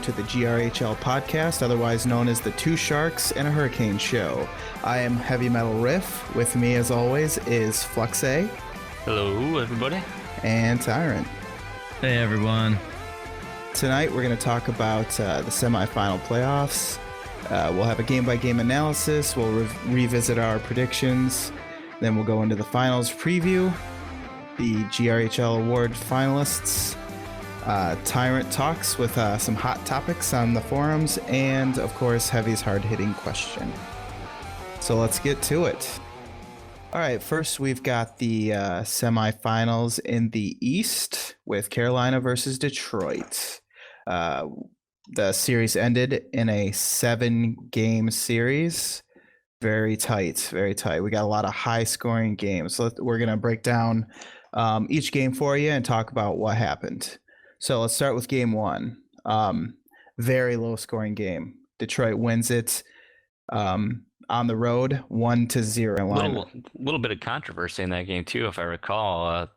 to the GRHL podcast, otherwise known as the Two Sharks and a Hurricane Show. I am Heavy Metal Riff. With me, as always, is Fluxay. Hello, everybody. And Tyrant. Hey, everyone. Tonight, we're going to talk about the semifinal playoffs. We'll have a game-by-game analysis. We'll revisit our predictions. Then we'll go into the finals preview, the GRHL award finalists, Tyrant Talks with some hot topics on the forums, and of course Heavy's hard-hitting question. So let's get to it. All right, first we've got the semifinals in the East with Carolina versus Detroit. The series ended in a 7-game series. Very tight, very tight. We got a lot of high-scoring games. So we're going to break down each game for you and talk about what happened. So let's start with game one. Very low-scoring game. Detroit wins it on the road, 1-0. A little bit of controversy in that game too, if I recall.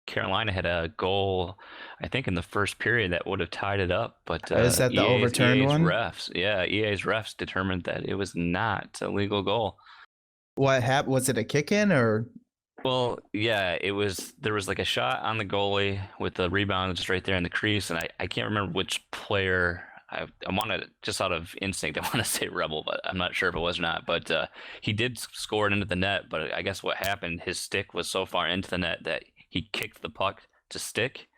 Carolina had a goal, I think, in the first period that would have tied it up, but is that the overturned one? EA's refs determined that it was not a legal goal. What happened? Was it a kick-in or? Well, yeah, it was. There was like a shot on the goalie with the rebound just right there in the crease, and I can't remember which player. I want to, just out of instinct, I want to say Rebel, but I'm not sure if it was or not. But he did score it into the net, but I guess what happened, his stick was so far into the net that he kicked the puck to stick,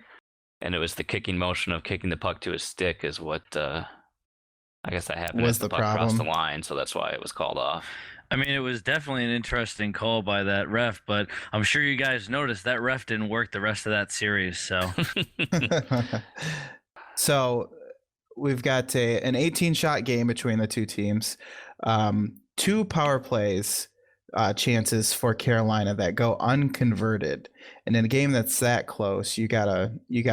and it was the kicking motion of kicking the puck to his stick is what I guess that happened as the puck crossed the line, so that's why it was called off. I mean, it was definitely an interesting call by that ref, but I'm sure you guys noticed that ref didn't work the rest of that series. So, so we've got an 18-shot game between the two teams, 2 power plays chances for Carolina that go unconverted, and in a game that's that close, you gotta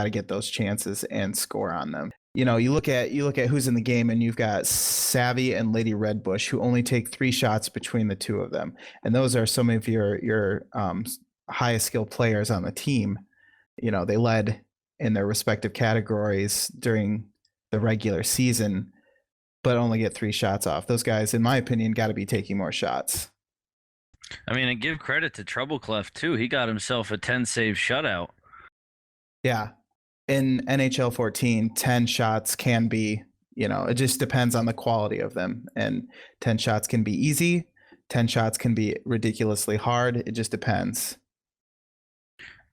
get those chances and score on them. You know, you look at who's in the game, and you've got Savvy and Lady Redbush, who only take 3 shots between the two of them, and those are some of your highest skill players on the team. You know, they led in their respective categories during the regular season, but only get 3 shots off. Those guys, in my opinion, got to be taking more shots. I mean, and give credit to Treble Clef too. He got himself a 10-save shutout. Yeah. In NHL 14, 10 shots can be, you know, it just depends on the quality of them. And 10 shots can be easy. 10 shots can be ridiculously hard. It just depends.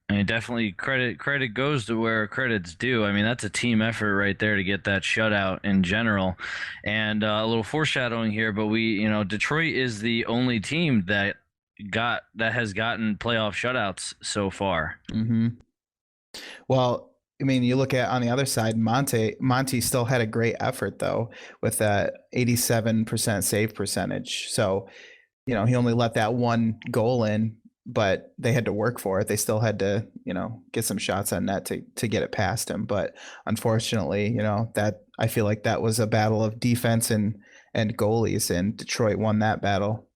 I mean, definitely credit goes to where credit's due. I mean, that's a team effort right there to get that shutout in general. And a little foreshadowing here, but Detroit is the only team that has gotten playoff shutouts so far. Mm-hmm. Well, I mean, you look at on the other side, Monty still had a great effort though, with that 87% save percentage. So, you know, he only let that one goal in, but they had to work for it. They still had to, you know, get some shots on net to get it past him. But unfortunately, you know, that I feel like that was a battle of defense and goalies, and Detroit won that battle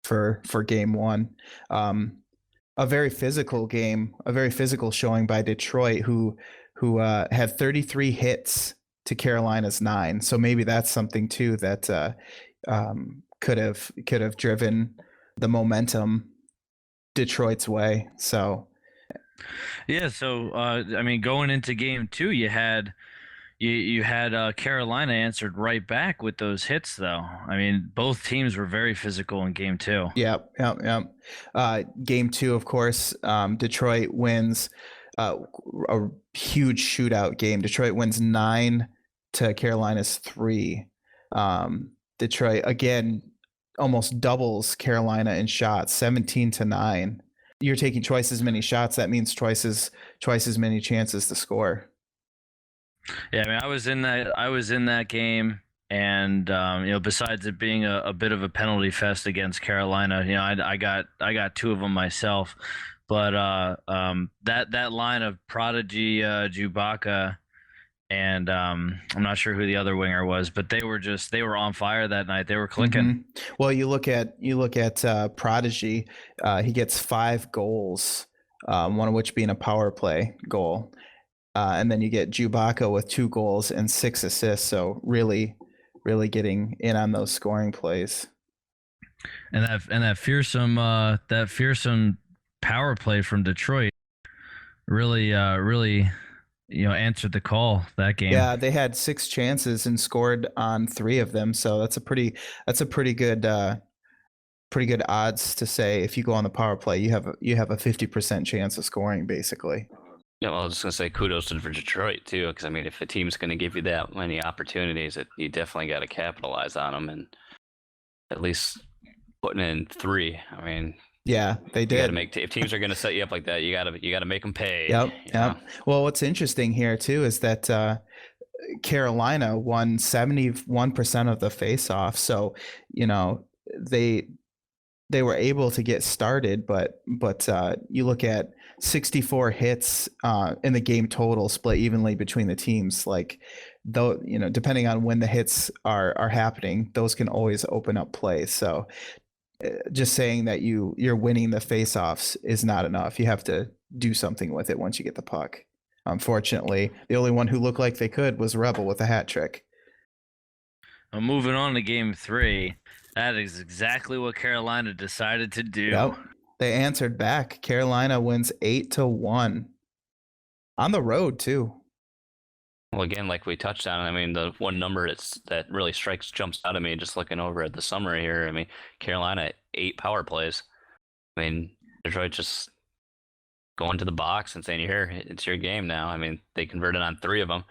for game one. A very physical game, a very physical showing by Detroit, who had 33 hits to Carolina's 9. So maybe that's something too that could have driven the momentum Detroit's way. So yeah, so I mean, going into game 2, you had Carolina answered right back with those hits, though. I mean, both teams were very physical in game 2. Yep. Game 2, of course, Detroit wins a huge shootout game. Detroit wins 9 to Carolina's 3. Detroit again almost doubles Carolina in shots, 17-9. You're taking twice as many shots. That means twice as many chances to score. Yeah, I mean, I was in that game, and besides it being a bit of a penalty fest against Carolina, you know, I got 2 of them myself, but that line of Prodigy, Chewbacca, and I'm not sure who the other winger was, but they were on fire that night. They were clicking. Mm-hmm. Well, you look at Prodigy. He gets 5 goals, one of which being a power play goal. And then you get Chewbacca with 2 goals and 6 assists. So really, really getting in on those scoring plays. And that fearsome power play from Detroit really answered the call that game. Yeah, they had 6 chances and scored on 3 of them. So that's a pretty good odds to say if you go on the power play, you have a 50% chance of scoring basically. Yeah, well, I was just gonna say kudos to for Detroit too, because I mean, if a team's gonna give you that many opportunities, you definitely got to capitalize on them and at least putting in 3. I mean, yeah, they you got did. to make if teams are gonna set you up like that, you gotta make them pay. Yep. you know? Well, what's interesting here too is that Carolina won 71% of the face-off. So, they were able to get started, but you look at 64 hits in the game total split evenly between the teams. Like, though, depending on when the hits are happening, those can always open up plays. So just saying that you're winning the face-offs is not enough. You have to do something with it once you get the puck. Unfortunately, the only one who looked like they could was Rebel with a hat trick. Moving on to game 3. That is exactly what Carolina decided to do. Yep. They answered back. Carolina wins 8-1 on the road too. Well, again, like we touched on, I mean, the one number that really jumps out at me just looking over at the summary here. I mean, Carolina 8 power plays. I mean, Detroit just going to the box and saying, "Here, it's your game now." I mean, they converted on 3 of them.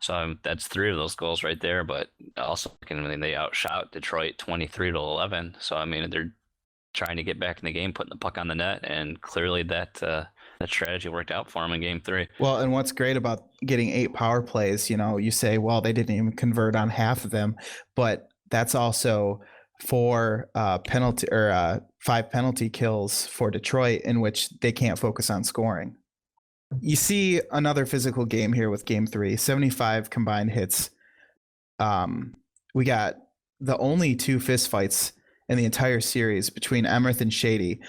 So that's 3 of those goals right there. But also, I mean, they outshot Detroit 23-11. So I mean, they're trying to get back in the game, putting the puck on the net, and clearly that strategy worked out for them in game 3. Well, and what's great about getting 8 power plays, you say, well, they didn't even convert on half of them, but that's also 4 penalty or 5 penalty kills for Detroit, in which they can't focus on scoring. You see another physical game here with game 3, 75 combined hits. We got the only 2 fist fights in the entire series between Emmerth and Shady.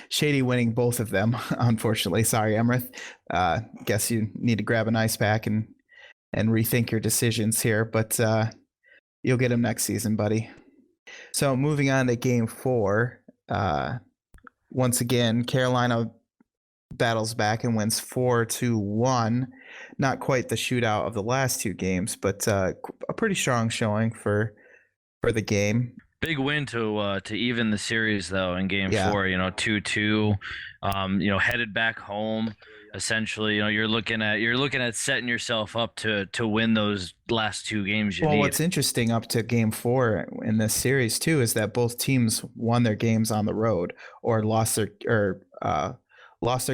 Shady winning both of them, unfortunately. Sorry, Emmerth. Guess you need to grab an ice pack and rethink your decisions here, but you'll get him next season, buddy. So moving on to game 4, once again, Carolina battles back and wins 4-1. Not quite the shootout of the last 2 games, but a pretty strong showing for the game. Big win to even the series though in game 4. 2-2. Headed back home. Essentially, you're looking at setting yourself up to win those last 2 games. Well, what's interesting up to game 4 in this series too is that both teams won their games on the road or lost their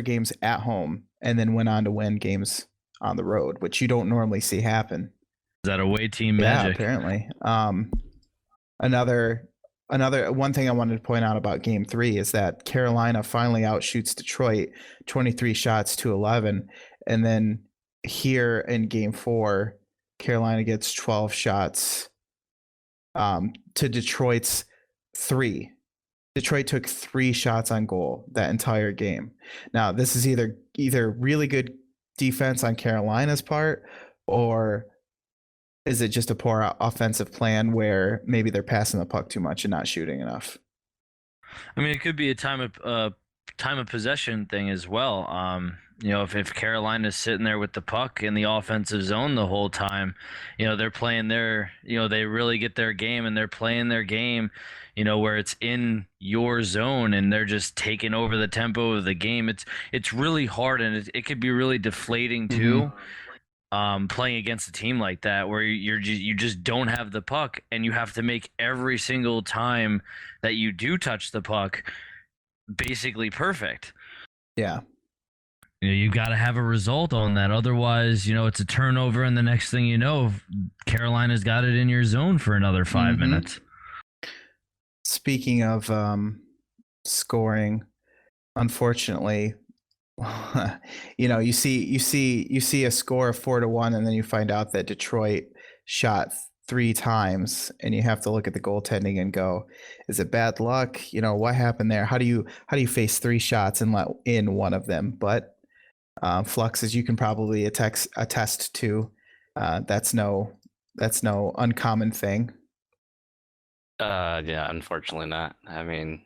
games at home and then went on to win games on the road, which you don't normally see happen. Is that away team magic? Yeah, apparently. Another one thing I wanted to point out about game 3 is that Carolina finally outshoots Detroit 23 shots to 11. And then here in game 4, Carolina gets 12 shots to Detroit's 3. Detroit took 3 shots on goal that entire game. Now, this is either really good defense on Carolina's part, or is it just a poor offensive plan where maybe they're passing the puck too much and not shooting enough? I mean, it could be a time of possession thing as well. If Carolina's sitting there with the puck in the offensive zone the whole time, they're playing they really get their game and they're playing their game, where it's in your zone and they're just taking over the tempo of the game. It's really hard and it could be really deflating too. Mm-hmm. Playing against a team like that where you just don't have the puck and you have to make every single time that you do touch the puck basically perfect. Yeah. You got to have a result on that. Otherwise, it's a turnover and the next thing you know, Carolina's got it in your zone for another 5 minutes. Speaking of scoring, unfortunately, you see a score of 4-1, and then you find out that Detroit shot 3 times, and you have to look at the goaltending and go, is it bad luck? What happened there? How do you face 3 shots and let in one of them? But Flux, as you can probably attest to, that's no uncommon thing. Yeah, unfortunately not. I mean,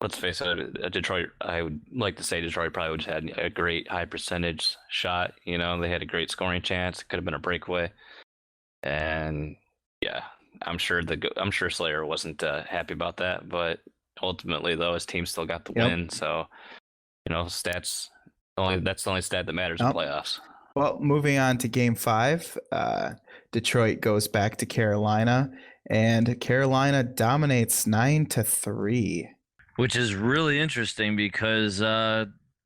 let's face it, Detroit, I would like to say Detroit probably would have had a great high percentage shot. You know, they had a great scoring chance. It could have been a breakaway. And yeah, I'm sure Slayer wasn't happy about that, but ultimately though his team still got the win. So, you know, that's the only stat that matters in playoffs. Well, moving on to Game 5, Detroit goes back to Carolina, and Carolina dominates 9-3. Which is really interesting because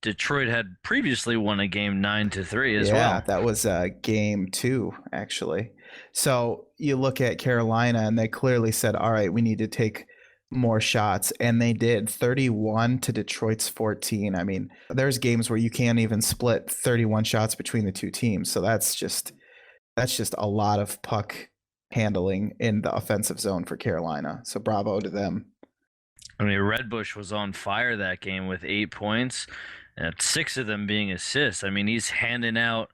Detroit had previously won a game 9-3 as well. Yeah, that was Game 2 actually. So you look at Carolina, and they clearly said, "All right, we need to take more shots," and they did. 31 to Detroit's 14. I mean, there's games where you can't even split 31 shots between the two teams. So that's just a lot of puck handling in the offensive zone for Carolina. So bravo to them. I mean, Redbush was on fire that game with 8 points, and 6 of them being assists. I mean, he's handing out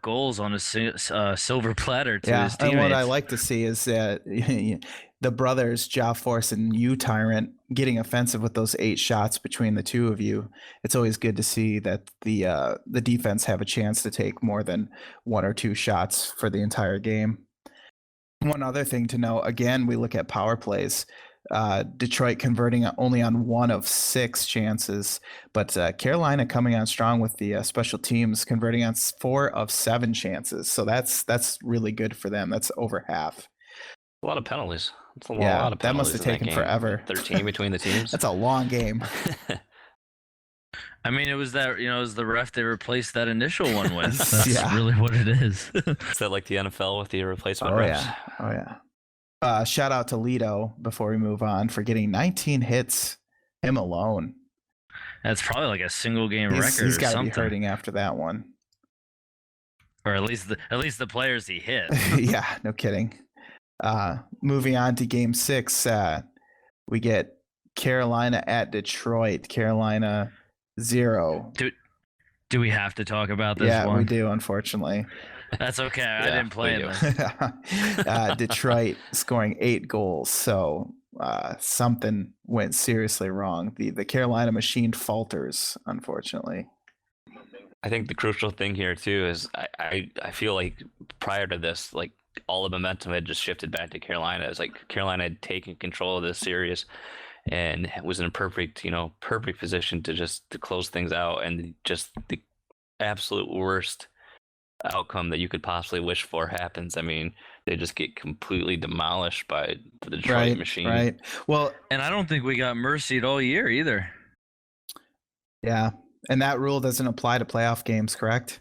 goals on a silver platter to his teammates. And what I like to see is that the brothers, Joff Force and you, Tyrant, getting offensive with those 8 shots between the two of you. It's always good to see that the defense have a chance to take more than 1 or 2 shots for the entire game. One other thing to know, again, we look at power plays. Detroit converting only on 1 of 6 chances, but Carolina coming on strong with the special teams, converting on 4 of 7 chances. So that's really good for them. That's over half. A lot of penalties. That's a lot of penalties. That must have taken forever. 13 between the teams. That's a long game. I mean, it was the ref they replaced that initial one with. That's really what it is. Is that like the NFL with the replacement refs? Oh yeah. Shout out to Lito before we move on for getting 19 hits, him alone. That's probably like a single game record. He's got to be something. hurting after that one, or at least the players he hit. Yeah, no kidding. Moving on to Game 6, we get Carolina at Detroit. Carolina 0. Do we have to talk about this one? Yeah, we do, unfortunately. That's okay. I didn't play it. Detroit scoring 8 goals. So something went seriously wrong. The Carolina machine falters, unfortunately. I think the crucial thing here too is I feel like prior to this, like all the momentum had just shifted back to Carolina. It's like Carolina had taken control of this series and was in a perfect position to close things out, and just the absolute worst outcome that you could possibly wish for happens. I mean, they just get completely demolished by the Detroit machine. Right. Well, and I don't think we got mercied all year either. Yeah. And that rule doesn't apply to playoff games, correct?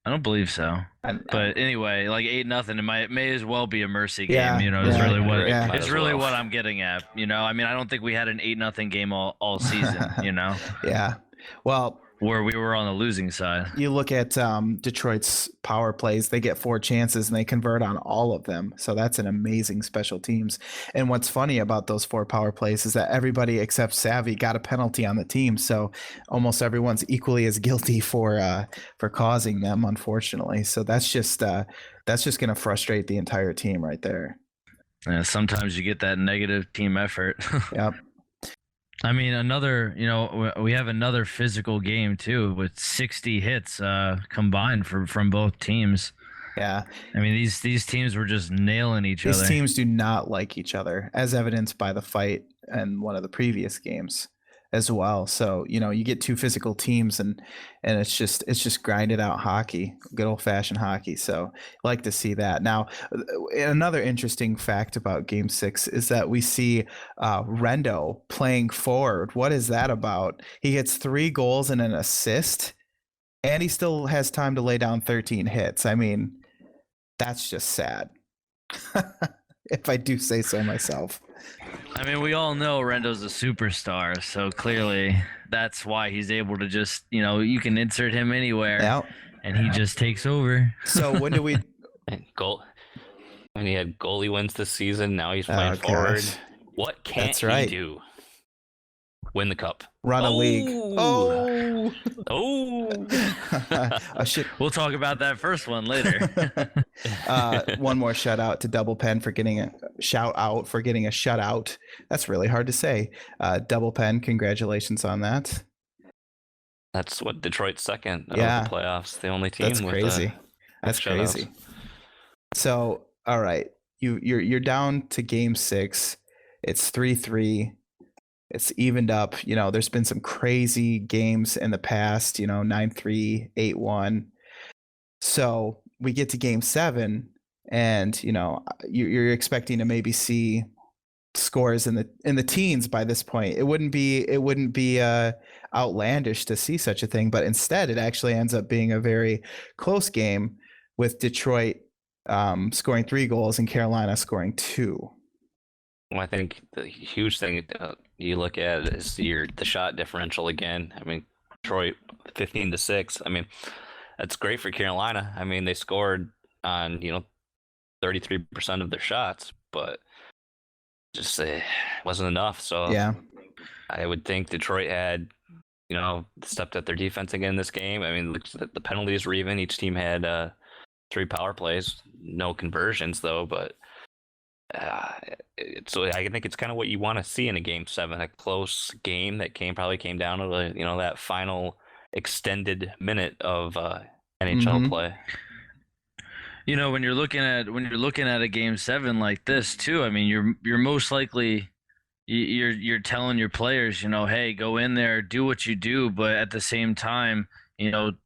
I don't believe so. But anyway, like 8-0, it may as well be a mercy game. Yeah, it's really what I'm getting at. I mean, I don't think we had an 8-0 game all season. Yeah. Well, where we were on the losing side. You look at Detroit's power plays, they get 4 chances and they convert on all of them. So that's an amazing special teams. And what's funny about those 4 power plays is that everybody except Savvy got a penalty on the team. So almost everyone's equally as guilty for causing them, unfortunately. So that's just going to frustrate the entire team right there. Yeah, sometimes you get that negative team effort. Yep. I mean, we have another physical game too, with 60 hits combined from both teams. Yeah. I mean, these teams were just nailing each other. These teams do not like each other, as evidenced by the fight in one of the previous games as well. So, you get 2 physical teams and it's just grinded out hockey, good old fashioned hockey. So I like to see that. Now, another interesting fact about Game 6 is that we see Rendo playing forward. What is that about? He gets 3 goals and an assist, and he still has time to lay down 13 hits. I mean, that's just sad. If I do say so myself. I mean, we all know Rendo's a superstar, so clearly that's why he's able to just, you can insert him anywhere, and he just takes over. So when do we when he had goalie wins this season, now he's playing forward. Gosh. What can't he do? Win the cup. Run a league. Oh, We'll talk about that first one later. One more shout out to Double Pen for getting a shutout. That's really hard to say. Double Pen, congratulations on that. That's what Detroit's second of Yeah. the playoffs. The only team. That's crazy. That's shutouts. crazy. So, all right, you're down to game 6. It's 3-3. It's evened up. There's been some crazy games in the past. 9-3, 8-1. So we get to game 7, and you're expecting to maybe see scores in the teens by this point. It wouldn't be outlandish to see such a thing, but instead it actually ends up being a very close game with Detroit scoring 3 goals and Carolina scoring 2. Well, I think the huge thing you look at is the shot differential again. I mean, Detroit 15-6. I mean, that's great for Carolina. I mean, they scored on 33% of their shots, but just wasn't enough. So Yeah, I would think Detroit had stepped up their defense again this game. I mean, the penalties were even. Each team had 3 power plays, no conversions though, but. So I think it's kind of what you want to see in a game 7, a close game that probably came down to that final extended minute of NHL play. When you're looking at a game 7 like this too, I mean, you're most likely you're telling your players, hey, go in there, do what you do, but at the same time, don't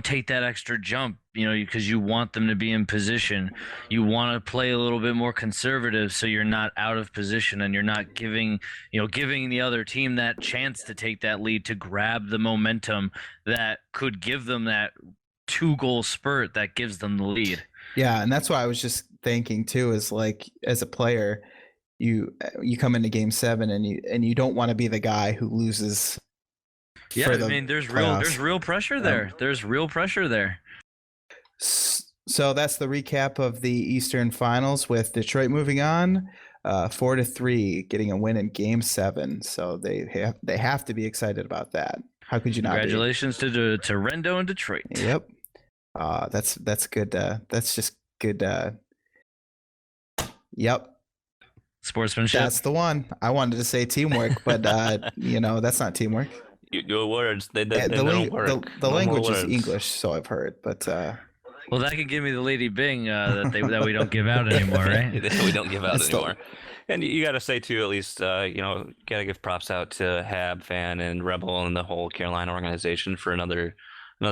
take that extra jump, because you want them to be in position. You want to play a little bit more conservative so you're not out of position and you're not giving the other team that chance to take that lead, to grab the momentum that could give them that 2-goal spurt that gives them the lead. Yeah, and that's why I was just thinking too, is like, as a player, you come into game 7 and you don't want to be the guy who loses. Yeah, I mean, there's real pressure there. There's real pressure there. So that's the recap of the Eastern Finals, with Detroit moving on 4-3, getting a win in game 7. So they have to be excited about that. How could you not? Congratulations to Rendo and Detroit. Yep. That's good. That's just good. Yep. Sportsmanship. That's the one. I wanted to say teamwork, but that's not teamwork. Your words, they don't work. The language is English, so I've heard. But well, that can give me the Lady Bing that we don't give out anymore, right? We don't give out anymore. And you got to say too, at least got to give props out to Hab, Fan, and Rebel, and the whole Carolina organization for another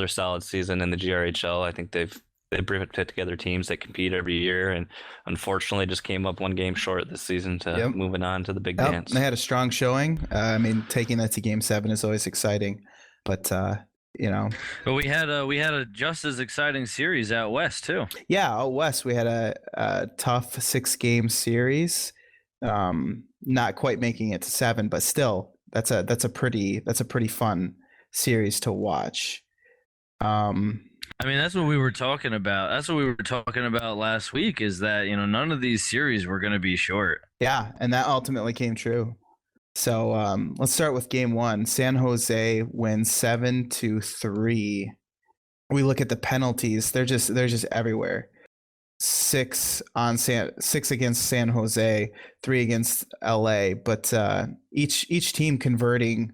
solid season in the GRHL. I think they've put together teams that compete every year, and unfortunately just came up 1 game short this season to moving on to the big dance. They had a strong showing. I mean, taking that to game 7 is always exciting, but But we had a just as exciting series out west too. Yeah, out west we had a tough 6-game series. Not quite making it to 7, but still, that's a pretty fun series to watch. I mean, that's what we were talking about. That's what we were talking about last week, is that, none of these series were going to be short. Yeah, and that ultimately came true. So let's start with game 1. San Jose wins 7-3. We look at the penalties. They're just everywhere. 6 against San Jose, 3 against LA, but each team converting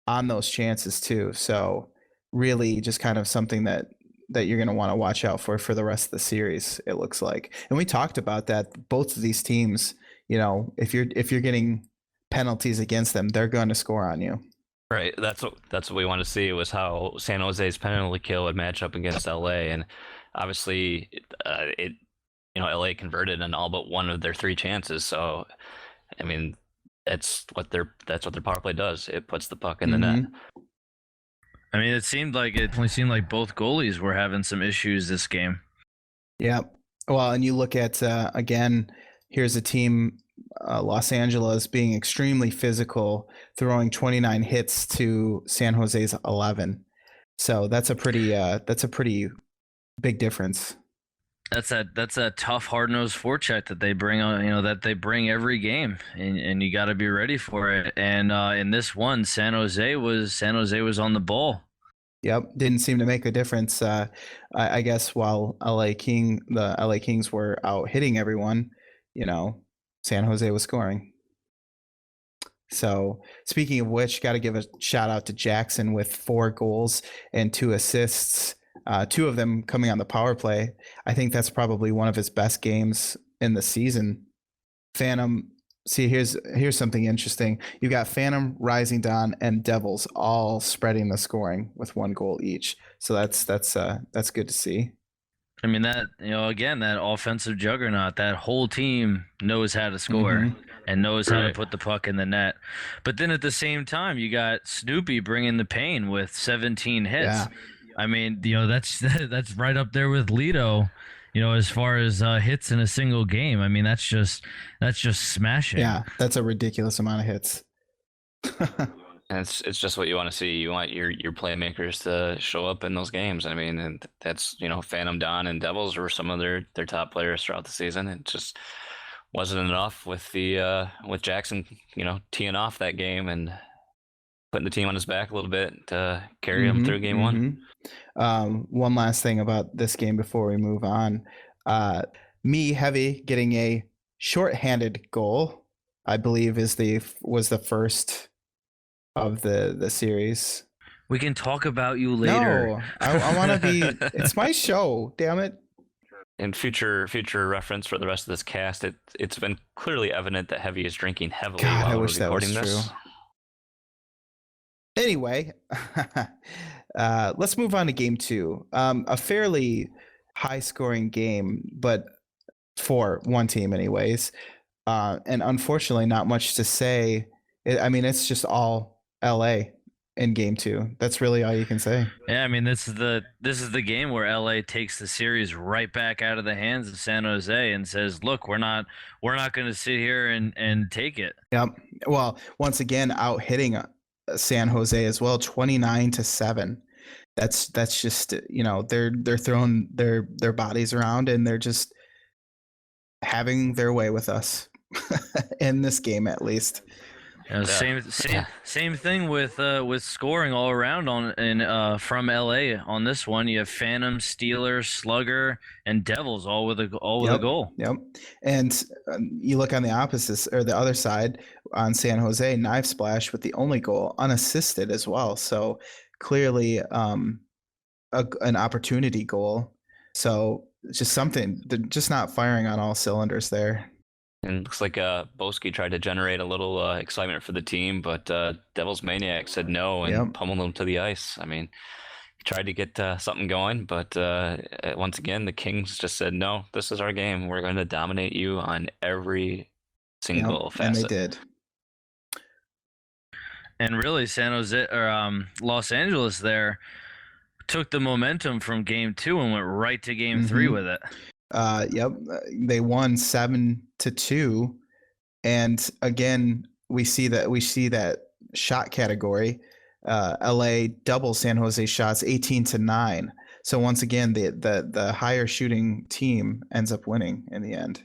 on those chances too. So really just kind of something that you're going to want to watch out for the rest of the series, it looks like. And we talked about that. Both of these teams, if you're getting penalties against them, they're going to score on you. Right. That's what we want to see, was how San Jose's penalty kill would match up against LA. And obviously LA converted on all but 1 of their 3 chances. So, I mean, that's what their power play does. It puts the puck in the net. I mean, it definitely seemed like both goalies were having some issues this game. Yeah. Well, and you look at, again, here's a team, Los Angeles, being extremely physical, throwing 29 hits to San Jose's 11. So that's a pretty big difference. That's a tough hard nosed forecheck that they bring on, that they bring every game, and you got to be ready for it. And in this one, San Jose was on the ball. Yep, didn't seem to make a difference. I guess while the LA Kings were out hitting everyone, San Jose was scoring. So speaking of which, got to give a shout out to Jackson with 4 goals and 2 assists. 2 of them coming on the power play. I think that's probably one of his best games in the season. Phantom. See, here's something interesting. You got Phantom, Rising Dawn, and Devils all spreading the scoring with 1 goal each. So that's good to see. I mean, that, again, that offensive juggernaut, that whole team knows how to score and knows how to put the puck in the net. But then at the same time, you got Snoopy bringing the pain with 17 hits. Yeah. I mean, that's right up there with Lito, as far as hits in a single game. I mean, that's just smashing. Yeah, that's a ridiculous amount of hits. And it's just what you want to see. You want your playmakers to show up in those games. I mean, and that's, Phantom, Dawn, and Devils were some of their top players throughout the season. It just wasn't enough with with Jackson, teeing off that game and putting the team on his back a little bit to carry him through game one. One last thing about this game before we move on. Me Heavy getting a shorthanded goal, I believe was the first of the series. We can talk about you later. No, I want to be. It's my show, damn it. In future reference for the rest of this cast, it's been clearly evident that Heavy is drinking heavily God, while I we're wish that was recording this. true. Anyway, let's move on to game 2. A fairly high-scoring game, but for one team, anyways. And unfortunately, not much to say. It's just all LA in game 2. That's really all you can say. Yeah, I mean, this is the game where LA takes the series right back out of the hands of San Jose and says, "Look, we're not going to sit here and take it." Yep. Well, once again, out hitting San Jose as well, 29-7. That's just, they're throwing their bodies around and they're just having their way with us in this game, at least. Same thing with scoring all around from LA on this one. You have Phantom, Steeler, Slugger, and Devils all with a goal. Yep. And you look on the opposite or the other side on San Jose, Knife Splash with the only goal, unassisted as well. So clearly an opportunity goal. So just something, they're just not firing on all cylinders there. And it looks like Boski tried to generate a little excitement for the team, but Devil's Maniac said no and pummeled him to the ice. I mean, he tried to get something going, but once again, the Kings just said, no, this is our game. We're going to dominate you on every single facet. And they did. And really, San Jose or Los Angeles there took the momentum from game 2 and went right to game 3 with it. They won 7-2, and again we see that shot category. LA double San Jose shots, 18-9. So once again, the higher shooting team ends up winning in the end.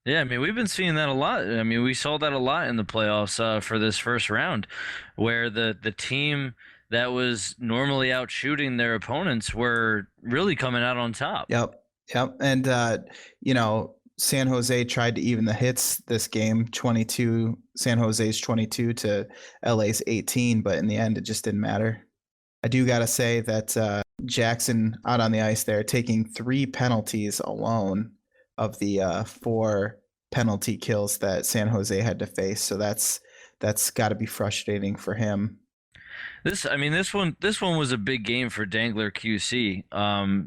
Yeah, I mean, we've been seeing that a lot. I mean, we saw that a lot in the playoffs for this first round, where the team that was normally out shooting their opponents were really coming out on top. Yep. And, San Jose tried to even the hits this game, San Jose's 22 to LA's 18, but in the end, it just didn't matter. I do got to say that Jackson out on the ice there, taking 3 penalties alone of the 4 penalty kills that San Jose had to face. So that's got to be frustrating for him. This one was a big game for Dangler QC,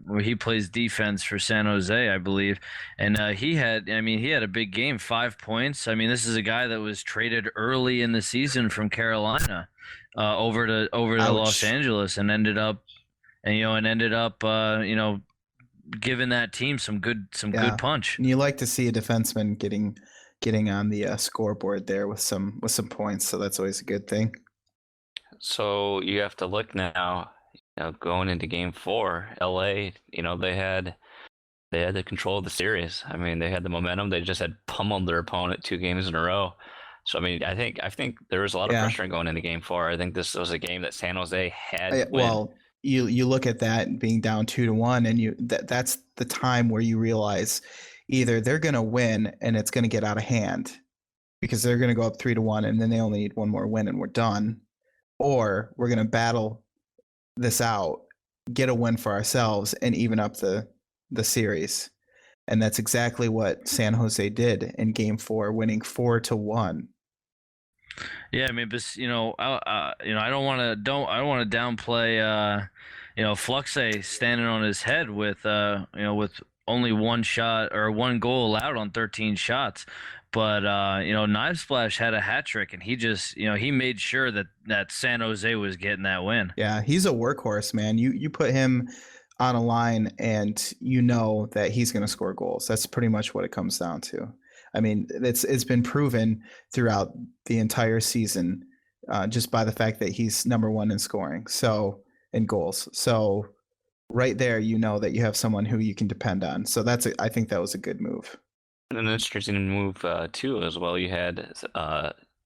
where he plays defense for San Jose, I believe, and he had a big game, 5 points. I mean, this is a guy that was traded early in the season from Carolina, over to Los Angeles, and ended up giving that team some good punch. And you like to see a defenseman getting on the scoreboard there with some points, so that's always a good thing. So you have to look now, going into game 4, LA, they they had the control of the series. I mean, they had the momentum. They just had pummeled their opponent 2 games in a row. So I mean, I think there was a lot of Yeah. pressure going into Game 4. I think this was a game that San Jose had to win. Well, you look at that being down 2-1, and that's the time where you realize either they're going to win and it's going to get out of hand because they're going to go up 3-1, and then they only need one more win and we're done, or we're going to battle this out, get a win for ourselves, and even up the series. And that's exactly what San Jose did in Game 4, winning 4-1. Yeah, I mean, but I don't want to downplay Fluxay standing on his head with with only one shot or one goal allowed on 13 shots. But Knife Splash had a hat trick, and he just he made sure that San Jose was getting that win. Yeah, he's a workhorse, man. You put him on a line and you know that he's going to score goals. That's pretty much what it comes down to. I mean, it's been proven throughout the entire season just by the fact that he's number one in scoring, in goals. So right there, you know that you have someone who you can depend on. So I think that was a good move. And an interesting move too as well. You had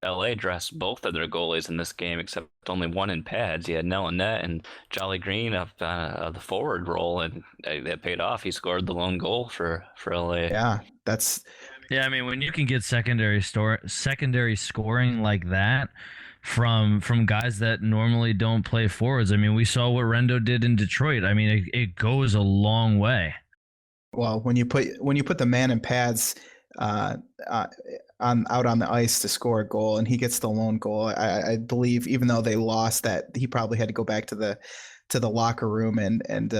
LA dress both of their goalies in this game, except only one in pads. You had Nell and Net and Jolly Green up the forward role, and that paid off. He scored the lone goal for LA. Yeah, I mean, when you can get secondary scoring like that from guys that normally don't play forwards. I mean, we saw what Rendo did in Detroit. I mean, it goes a long way. Well, when you put the man in pads out on the ice to score a goal, and he gets the lone goal, I believe, even though they lost, that he probably had to go back to the locker room and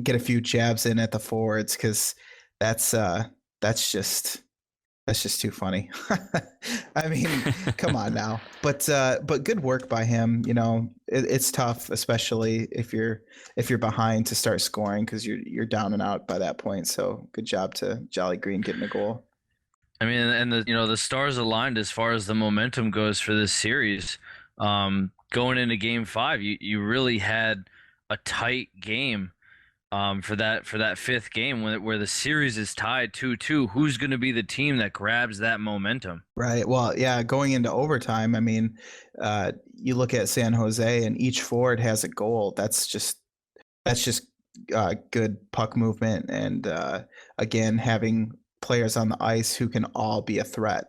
get a few jabs in at the forwards, because that's just too funny. I mean, come on now. But good work by him. It's tough, especially if you're behind, to start scoring, because you're down and out by that point. So good job to Jolly Green getting a goal. I mean, and the stars aligned as far as the momentum goes for this series. Going into Game 5, you really had a tight game. For that fifth game where the series is tied 2-2, who's going to be the team that grabs that momentum? Right. Well, yeah, going into overtime, I mean, you look at San Jose and each forward has a goal. That's just good puck movement, and again, having players on the ice who can all be a threat.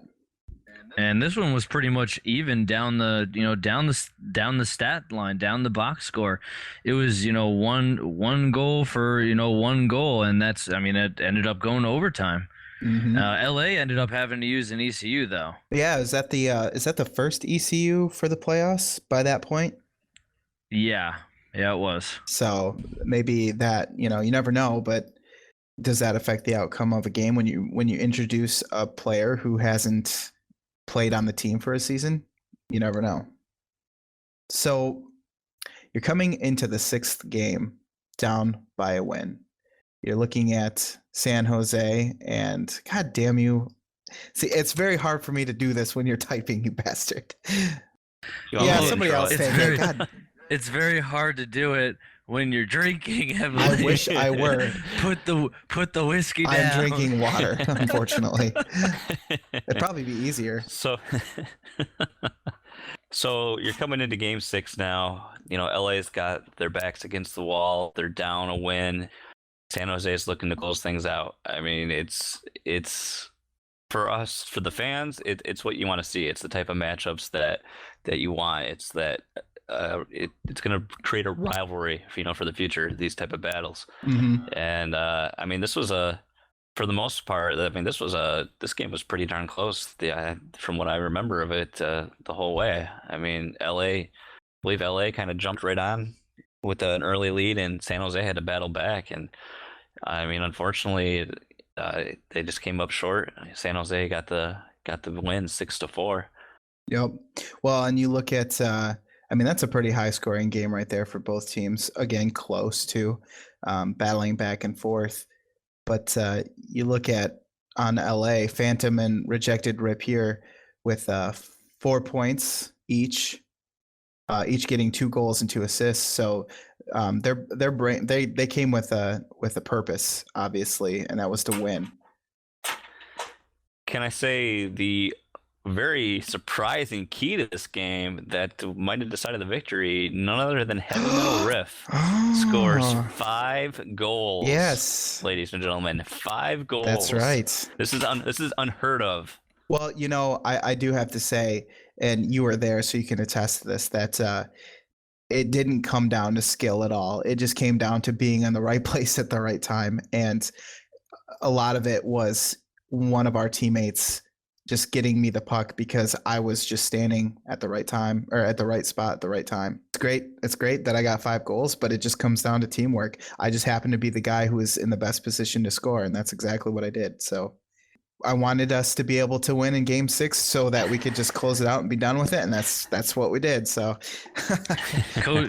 And this one was pretty much even down the stat line, down the box score. It was one goal for one goal, and it ended up going to overtime. Mm-hmm. LA ended up having to use an ECU though. Yeah, is that the first ECU for the playoffs by that point? Yeah, it was. So maybe that you never know, but does that affect the outcome of a game when you introduce a player who hasn't played on the team for a season? You never know. So you're coming into the sixth game down by a win. You're looking at San Jose, and God damn you. See, it's very hard for me to do this when you're typing, you bastard. Yeah, somebody else saying it. God. It's very hard to do it when you're drinking, Emily. I wish I were. Put the whiskey down. I'm drinking water, unfortunately. It'd probably be easier. So you're coming into Game 6 now. LA's got their backs against the wall. They're down a win. San Jose is looking to close things out. I mean, it's for us, for the fans, it's what you want to see. It's the type of matchups that you want. It's that it's going to create a rivalry, for the future, these type of battles. Mm-hmm. And I mean, this was for the most part, this game was pretty darn close. From what I remember of it, the whole way. I mean, I believe LA kind of jumped right on with an early lead, and San Jose had to battle back. And I mean, unfortunately, they just came up short. San Jose got the win 6-4. Yep. Well, and you look at, that's a pretty high scoring game right there for both teams. Again, close to battling back and forth. But you look at on LA, Phantom and Rejected Rapier with 4 points each getting 2 goals and 2 assists. So Their brain they came with a purpose, obviously, and that was to win. Can I say the very surprising key to this game that might have decided the victory? None other than Heavy Metal Riff scores 5 goals. Yes, ladies and gentlemen, 5 goals. That's right. This is unheard of. Well, I do have to say, and you were there, so you can attest to this, that it didn't come down to skill at all. It just came down to being in the right place at the right time. And a lot of it was one of our teammates just getting me the puck because I was just standing at the right time, or at the right spot at the right time. It's great that I got 5 goals, but it just comes down to teamwork. I just happened to be the guy who was in the best position to score, and that's exactly what I did. So I wanted us to be able to win in Game 6 so that we could just close it out and be done with it, and that's what we did. So,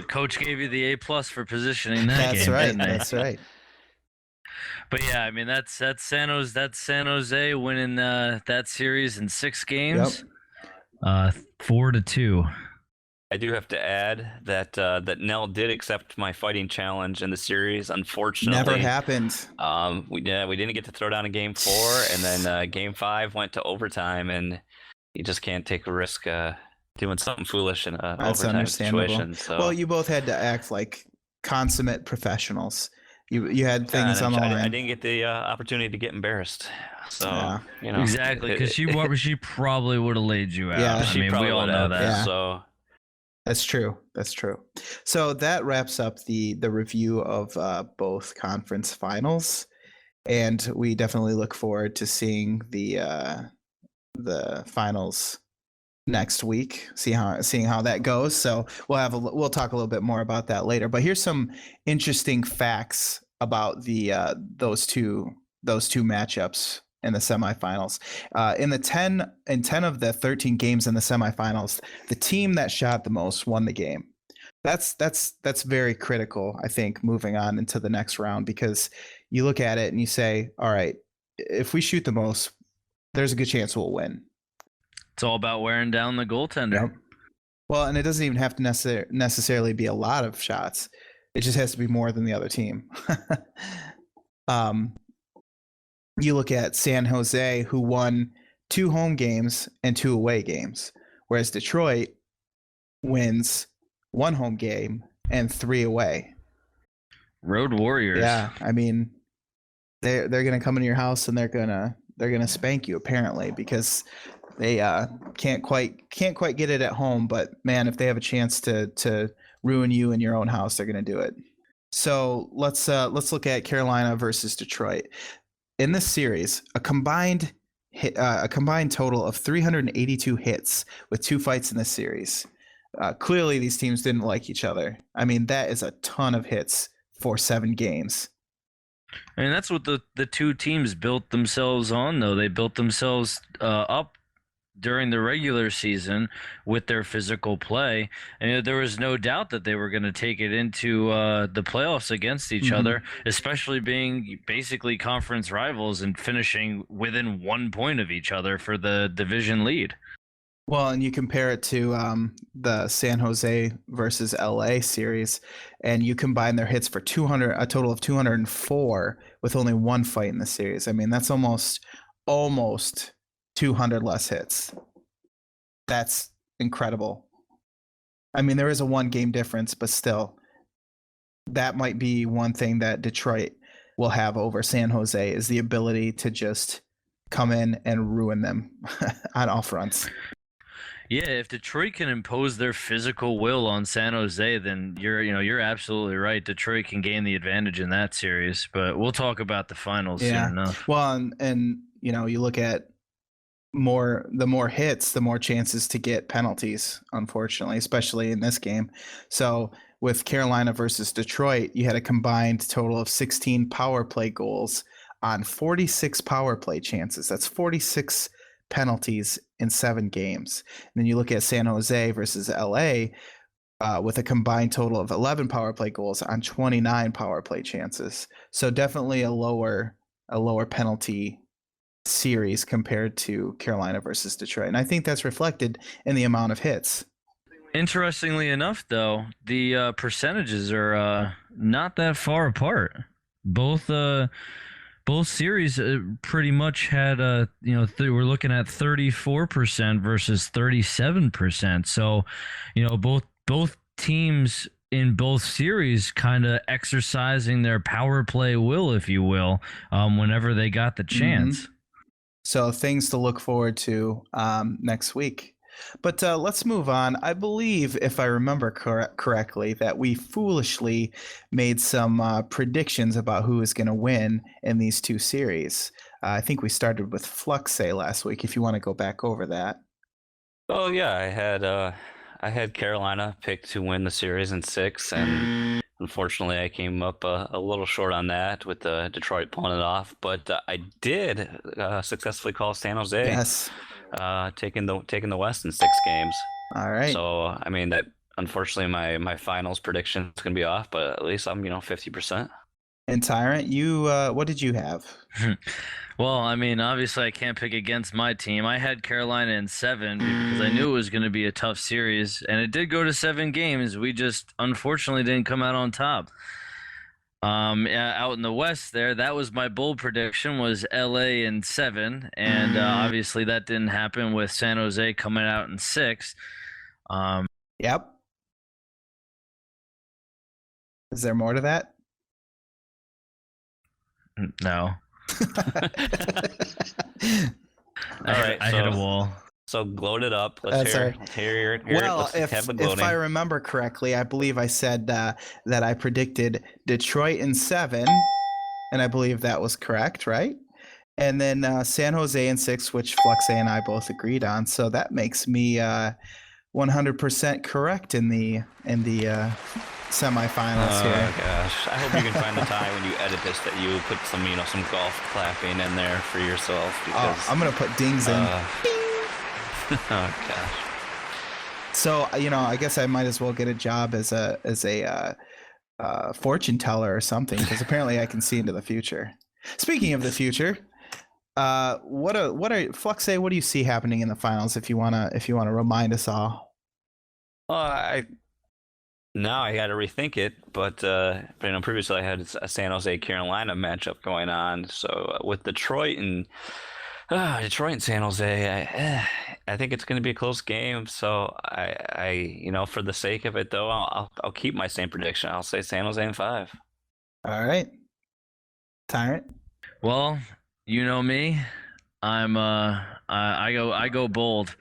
Coach gave you the A+ for positioning that that's game. right. That's right. But yeah, I mean that's San Jose winning that series in 6 games, 4-2. I do have to add that Nell did accept my fighting challenge in the series. Unfortunately, Never happened. We didn't get to throw down in Game 4, and then Game 5 went to overtime, and you just can't take a risk doing something foolish in a overtime situation. So. Well, you both had to act like consummate professionals. You had things on the line. I didn't get the opportunity to get embarrassed. So exactly, because she probably would have laid you out. Yeah, I mean, we all know that. Yeah. So. That's true. So that wraps up the review of both conference finals, and we definitely look forward to seeing the finals next week. Seeing how that goes. So we'll talk a little bit more about that later. But here's some interesting facts about the those two matchups in the semifinals. In 10 of the 13 games in the semifinals, the team that shot the most won the game. That's very critical, I think, moving on into the next round, because you look at it and you say, all right, if we shoot the most, there's a good chance we'll win. It's all about wearing down the goaltender. Yep. Well, and it doesn't even have to necessarily be a lot of shots. It just has to be more than the other team. You look at San Jose, who won 2 home games and 2 away games, whereas Detroit wins 1 home game and 3 away. Road Warriors. Yeah, I mean, they're gonna come into your house and they're gonna spank you, apparently, because they can't quite get it at home. But man, if they have a chance to ruin you in your own house, they're gonna do it. So let's look at Carolina versus Detroit. In this series, a combined total of 382 hits with 2 fights in this series. Clearly, these teams didn't like each other. I mean, that is a ton of hits for 7 games. I mean, that's what the two teams built themselves on, though. They built themselves up during the regular season with their physical play, and there was no doubt that they were going to take it into the playoffs against each other, especially being basically conference rivals and finishing within 1 point of each other for the division lead. Well, and you compare it to the San Jose versus LA series, and you combine their hits for a total of 204 with only 1 fight in the series. I mean, that's almost 200 less hits. That's incredible. I mean, there is a 1 game difference, but still, that might be one thing that Detroit will have over San Jose, is the ability to just come in and ruin them on all fronts. Yeah, if Detroit can impose their physical will on San Jose, then you're absolutely right. Detroit can gain the advantage in that series, but we'll talk about the finals soon enough. Well, and you look at the more hits, the more chances to get penalties, unfortunately, especially in this game. So with Carolina versus Detroit, you had a combined total of 16 power play goals on 46 power play chances. That's 46 penalties in 7 games. And then you look at San Jose versus LA with a combined total of 11 power play goals on 29 power play chances. So definitely a lower penalty series compared to Carolina versus Detroit. And I think that's reflected in the amount of hits. Interestingly enough, though, the percentages are not that far apart. Both both series pretty much had we're looking at 34% versus 37%. So, both teams in both series kind of exercising their power play will, if you will, whenever they got the chance. So things to look forward to next week. But let's move on. I believe, if I remember correctly, that we foolishly made some predictions about who is going to win in these two series. I think we started with Fluxay last week, if you want to go back over that. Oh yeah, I had Carolina picked to win the series in 6, and unfortunately I came up a little short on that with Detroit pulling it off. But I did successfully call San Jose. Yes. Taking the West in 6 games. All right. So I mean that unfortunately my finals prediction is gonna be off, but at least I'm 50%. And Tyrant, you what did you have? Well, I mean, obviously I can't pick against my team. I had Carolina in 7 because I knew it was going to be a tough series, and it did go to 7 games. We just unfortunately didn't come out on top. Out in the West there, that was my bold prediction, was LA in 7, and obviously that didn't happen with San Jose coming out in 6. Yep. Is there more to that? No. I hit a wall. So gloat it up. Let's hear well, let's have the gloating. If I remember correctly, I believe I said that I predicted Detroit in 7, and I believe that was correct, right? And then San Jose in 6, which Fluxay and I both agreed on. So that makes me 100% correct in the semifinals here. Oh gosh, I hope you can find the time when you edit this that you put some golf clapping in there for yourself. Because, I'm gonna put dings in. Oh gosh. So I guess I might as well get a job as a fortune teller or something, because apparently I can see into the future. Speaking of the future, Fluxay, what do you see happening in the finals? If you wanna remind us all. Now I got to rethink it, but previously I had a San Jose Carolina matchup going on. So with Detroit and San Jose, I think it's going to be a close game. So I for the sake of it though, I'll keep my same prediction. I'll say San Jose in 5. All right, Tyrant. Well, you know me, I'm I go bold,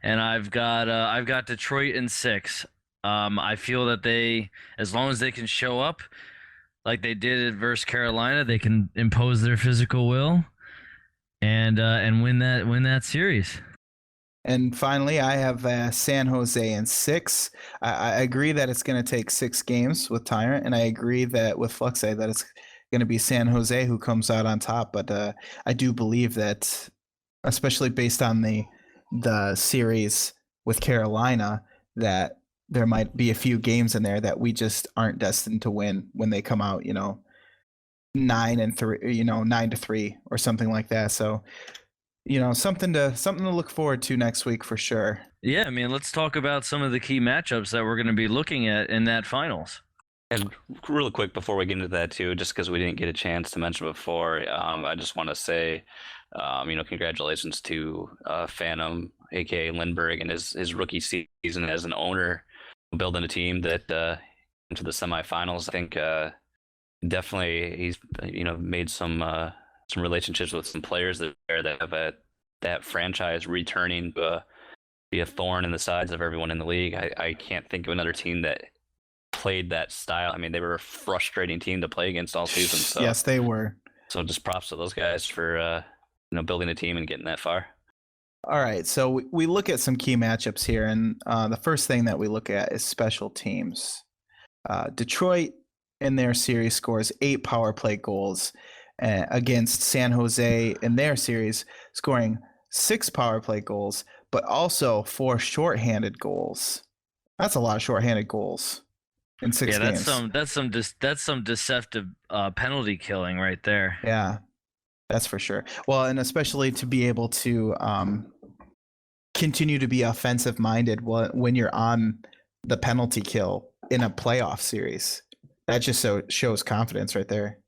and I've got Detroit in 6. I feel that they, as long as they can show up like they did versus Carolina, they can impose their physical will and win that series. And finally, I have San Jose in 6. I agree that it's going to take 6 games with Tyrant, and I agree that with Fluxay that it's going to be San Jose who comes out on top. But I do believe that, especially based on the series with Carolina, that there might be a few games in there that we just aren't destined to win when they come out, 9-3, 9-3 or something like that. So, something to look forward to next week for sure. Yeah, I mean, let's talk about some of the key matchups that we're going to be looking at in that finals. And really quick before we get into that too, just because we didn't get a chance to mention before, I just want to say, congratulations to Phantom, aka Lindbergh, and his rookie season as an owner, building a team that into the semifinals. I think definitely he's made some relationships with some players that have that franchise returning to be a thorn in the sides of everyone in the league. I can't think of another team that played that style. I mean, they were a frustrating team to play against all season. So, yes, they were. So just props to those guys for building a team and getting that far. All right, so we look at some key matchups here, and the first thing that we look at is special teams. Detroit in their series scores 8 power play goals against San Jose in their series, scoring 6 power play goals, but also 4 shorthanded goals. That's a lot of shorthanded goals in 6 games. That's some deceptive penalty killing right there. Yeah, that's for sure. Well, and especially to be able to continue to be offensive minded when you're on the penalty kill in a playoff series. That just shows confidence right there.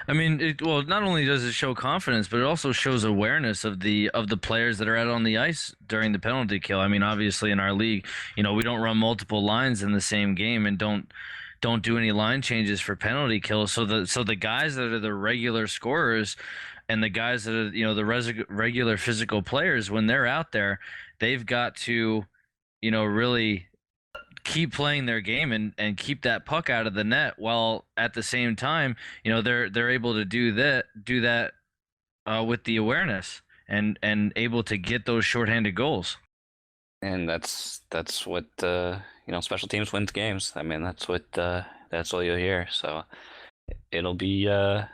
I mean, well, not only does it show confidence, but it also shows awareness of the players that are out on the ice during the penalty kill. I mean, obviously in our league, we don't run multiple lines in the same game and don't do any line changes for penalty kills. So the guys that are the regular scorers and the guys that are the regular physical players, when they're out there, they've got to really keep playing their game and keep that puck out of the net, while at the same time they're able to do that with the awareness and able to get those shorthanded goals. And that's what special teams wins games. I mean, that's what you'll hear. So it'll be I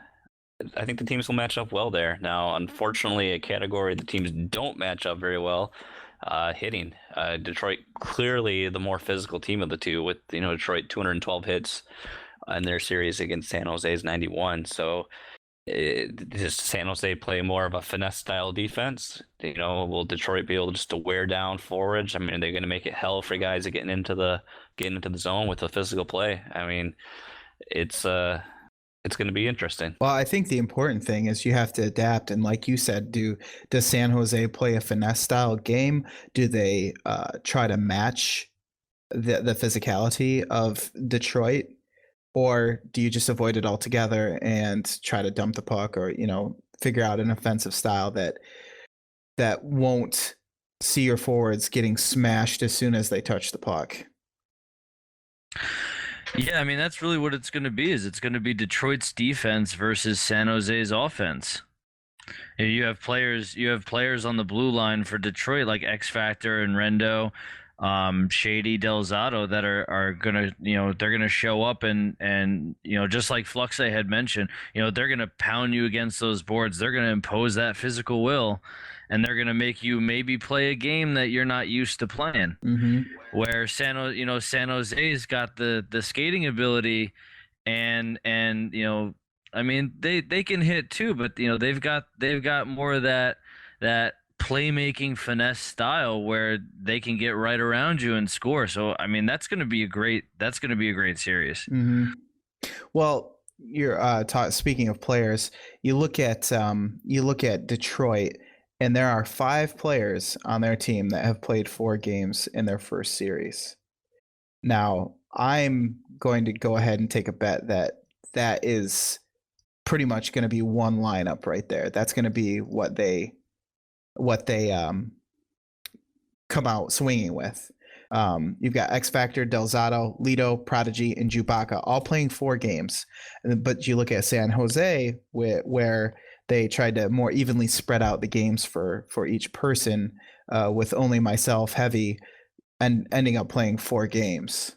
think the teams will match up well there. Now, unfortunately, a category the teams don't match up very well, hitting. Detroit clearly the more physical team of the two, with Detroit 212 hits in their series against San Jose's 91. So does San Jose play more of a finesse style defense? Will Detroit be able just to wear down forwards? I mean, are they going to make it hell for guys getting into the zone with the physical play? I mean, it's going to be interesting. Well, I think the important thing is you have to adapt. And like you said, does San Jose play a finesse style game? Do they try to match the physicality of Detroit? Or do you just avoid it altogether and try to dump the puck, or, figure out an offensive style that won't see your forwards getting smashed as soon as they touch the puck? Yeah, I mean, that's really what it's going to be. It's going to be Detroit's defense versus San Jose's offense. You have players on the blue line for Detroit like X Factor and Rendo, Shady, Delzato, that are gonna they're gonna show up and just like Fluxay had mentioned, they're gonna pound you against those boards. They're gonna impose that physical will, and they're gonna make you maybe play a game that you're not used to playing. Mm-hmm. Where San Jose's got the skating ability, and I mean, they can hit too, but they've got more of that playmaking finesse style where they can get right around you and score. So I mean, that's going to be a great series. Mm-hmm. Well, you're speaking of players, you look at Detroit, and there are 5 players on their team that have played 4 games in their first series. Now, I'm going to go ahead and take a bet that is pretty much going to be one lineup right there. That's going to be what they come out swinging with. You've got X Factor, Delzato, Lido, Prodigy, and Chewbacca all playing 4 games. But you look at San Jose, where they tried to more evenly spread out the games for each person, with only myself, Heavy, and ending up playing 4 games.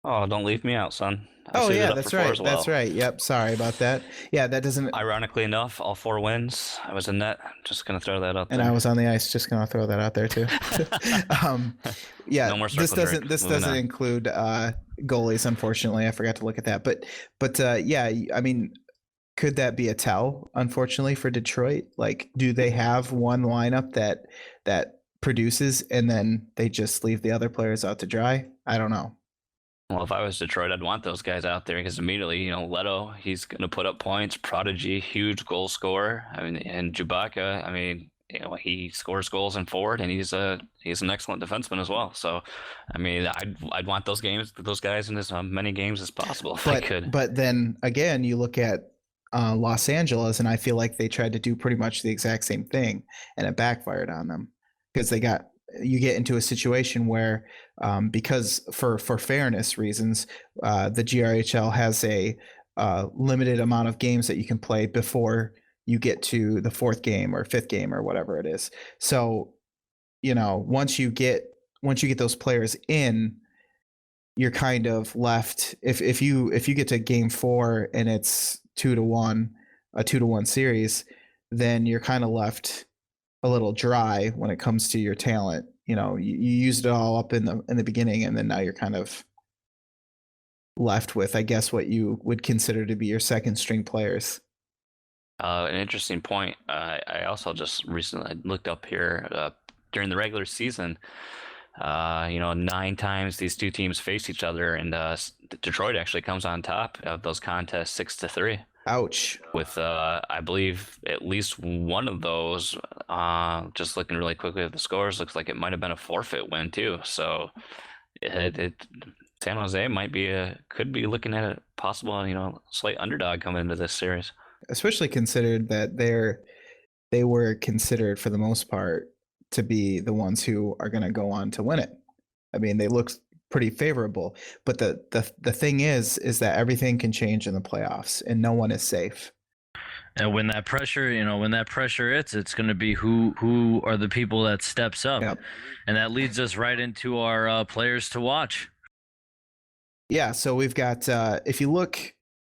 Oh, don't leave me out, son. That's right. Well. That's right. Yep. Sorry about that. Yeah, that doesn't. Ironically enough, all 4 wins. I was in net. Just gonna throw that out there. And I was on the ice. Just gonna throw that out there too. Yeah. No more this doesn't include goalies. Unfortunately, I forgot to look at that. But yeah, I mean, could that be a tell? Unfortunately for Detroit, like, do they have one lineup that produces and then they just leave the other players out to dry? I don't know. Well, if I was Detroit, I'd want those guys out there, because immediately, Leto, he's going to put up points. Prodigy, huge goal scorer. I mean, and Chewbacca, I mean, he scores goals in forward, and he's an excellent defenseman as well. So, I mean, I'd want those guys in as many games as possible if I could. But then again, you look at Los Angeles, and I feel like they tried to do pretty much the exact same thing, and it backfired on them, because you get into a situation where, because for fairness reasons, the GRHL has a limited amount of games that you can play before you get to the 4th game or 5th game or whatever it is. So, once you get those players in, you're kind of left. If you get to game 4 and it's 2-1, a 2-1 series, then you're kind of left a little dry when it comes to your talent. You used it all up in the beginning, and then now you're kind of left with, I guess, what you would consider to be your second string players. An interesting point. I also just recently looked up here during the regular season. 9 times these two teams face each other, and Detroit actually comes on top of those contests 6-3. Ouch. With I believe at least one of those, just looking really quickly at the scores, looks like it might have been a forfeit win too. So San Jose could be looking at a possible, slight underdog coming into this series. Especially considered that they were considered for the most part to be the ones who are going to go on to win it. I mean, they look pretty favorable, but the thing is that everything can change in the playoffs, and no one is safe. And when that pressure hits, it's going to be who are the people that steps up. Yep. And that leads us right into our players to watch. Yeah, so we've got if you look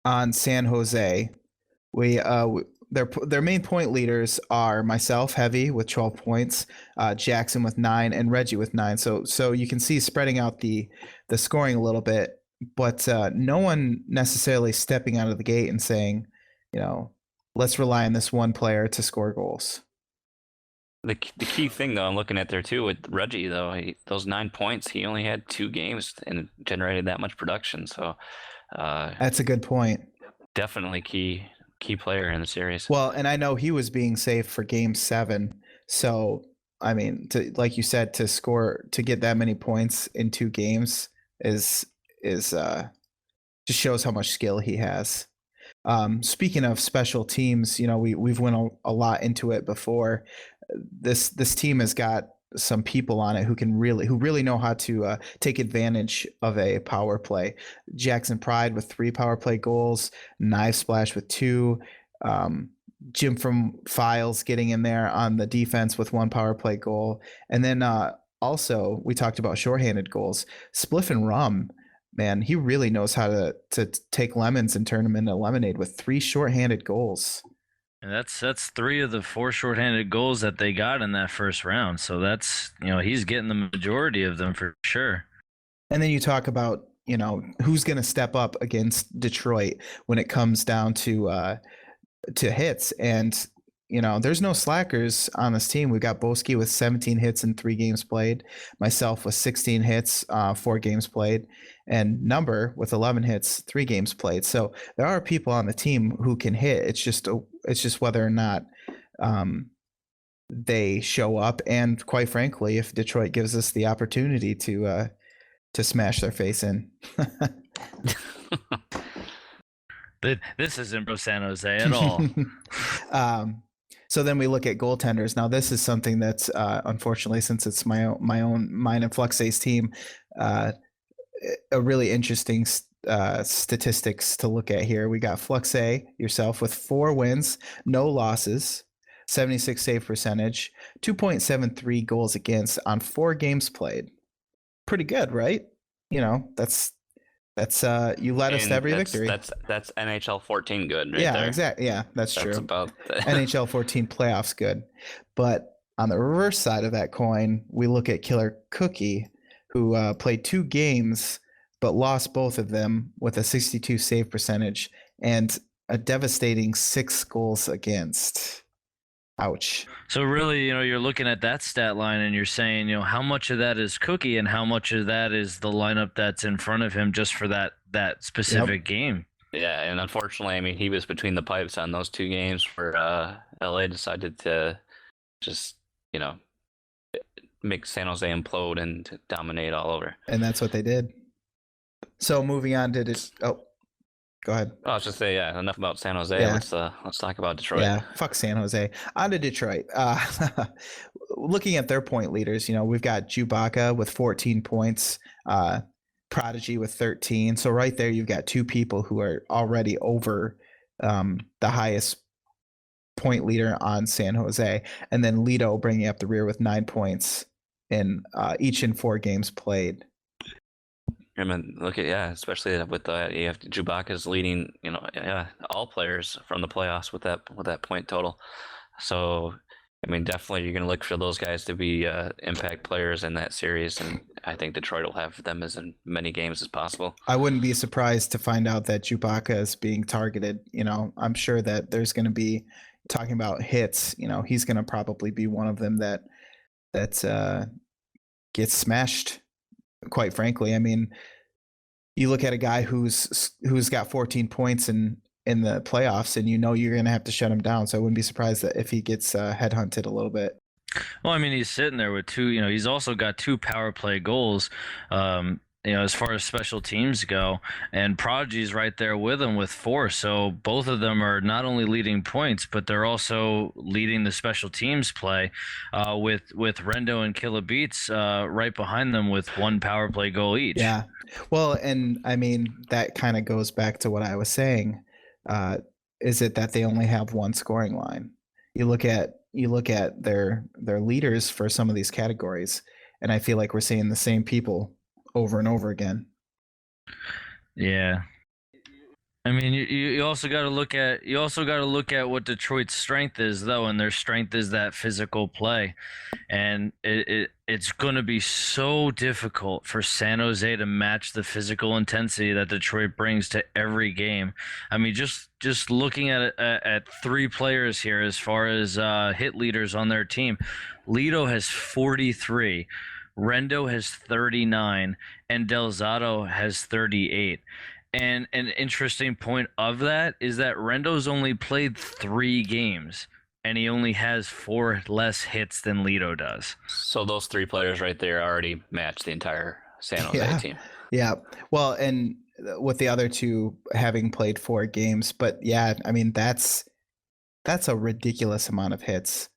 on San Jose, their main point leaders are myself, Heavy, with 12 points, Jackson with 9, and Reggie with 9. So you can see spreading out the scoring a little bit, but no one necessarily stepping out of the gate and saying, let's rely on this one player to score goals. The key thing, though, I'm looking at there too with Reggie, though, those 9 points, he only had 2 games and generated that much production. So that's a good point. Definitely key player in the series. Well, and I know he was being saved for Game 7. So, I mean, like you said, to get that many points in 2 games is just shows how much skill he has. Speaking of special teams, we've went a lot into it before. This team has got some people on it who really know how to take advantage of a power play. Jackson Pride with 3 power play goals, Knife Splash with 2, Jim from Files getting in there on the defense with 1 power play goal, and then also we talked about shorthanded goals. Spliff and Rum, man, he really knows how to take lemons and turn them into lemonade with 3 shorthanded goals. And that's 3 of the 4 shorthanded goals that they got in that first round. So that's, he's getting the majority of them for sure. And then you talk about, who's going to step up against Detroit when it comes down to hits. And, there's no slackers on this team. We got Boski with 17 hits in 3 games played, myself with 16 hits, 4 games played, and Number with 11 hits, 3 games played. So there are people on the team who can hit. It's just whether or not they show up. And quite frankly, if Detroit gives us the opportunity to smash their face in. This isn't pro San Jose at all. So then we look at goaltenders. Now this is something that's unfortunately, since it's mine and Fluxay's team, a really interesting statistics to look at here. We got Fluxay, yourself, with 4 wins, no losses, 76 save percentage, 2.73 goals against on 4 games played. Pretty good, right? That's you led us to every victory. That's NHL 14 good, right? Yeah, there. Exactly. Yeah, that's true. About NHL 14 playoffs good. But on the reverse side of that coin, we look at Killer Cookie, who played 2 games but lost both of them with a 62 save percentage and a devastating 6 goals against. Ouch. So really, you're looking at that stat line and you're saying, how much of that is Cookie and how much of that is the lineup that's in front of him just for that specific game. Yeah, and unfortunately, I mean, he was between the pipes on those 2 games where LA decided to just, make San Jose implode and to dominate all over. And that's what they did. So moving on to this. Oh, go ahead. I was just say, yeah, enough about San Jose. Yeah. Let's talk about Detroit. Yeah, fuck San Jose. On to Detroit. Looking at their point leaders, we've got Chewbacca with 14 points, Prodigy with 13. So right there, you've got 2 people who are already over the highest point leader on San Jose, and then Lido bringing up the rear with 9 points in each in 4 games played. I mean, especially with you have Chewbacca's leading, all players from the playoffs with that point total. So, I mean, definitely you're going to look for those guys to be impact players in that series, and I think Detroit will have them as in many games as possible. I wouldn't be surprised to find out that Chewbacca is being targeted. I'm sure that there's going to be talking about hits. He's going to probably be one of them that's gets smashed. Quite frankly, I mean, you look at a guy who's got 14 points in the playoffs, and you know you're going to have to shut him down. So I wouldn't be surprised that if he gets headhunted a little bit. Well, I mean, he's sitting there with two. He's also got 2 power play goals. As far as special teams go, and Prodigy's right there with him with 4. So both of them are not only leading points, but they're also leading the special teams play. With Rendo and Killabeats right behind them with 1 power play goal each. Yeah. Well, and I mean that kind of goes back to what I was saying. Is it that they only have 1 scoring line? You look at their leaders for some of these categories, and I feel like we're seeing the same people over and over again. Yeah. I mean, you also got to look at what Detroit's strength is, though, and their strength is that physical play, and it's going to be so difficult for San Jose to match the physical intensity that Detroit brings to every game. I mean, just looking at 3 players here as far as hit leaders on their team, Lido has 43. Rendo has 39 and Del Zotto has 38. And an interesting point of that is that Rendo's only played 3 games and he only has 4 less hits than Lido does. So those 3 players right there already match the entire San Jose team. Yeah. Well, and with the other 2 having played 4 games, but yeah, I mean that's a ridiculous amount of hits.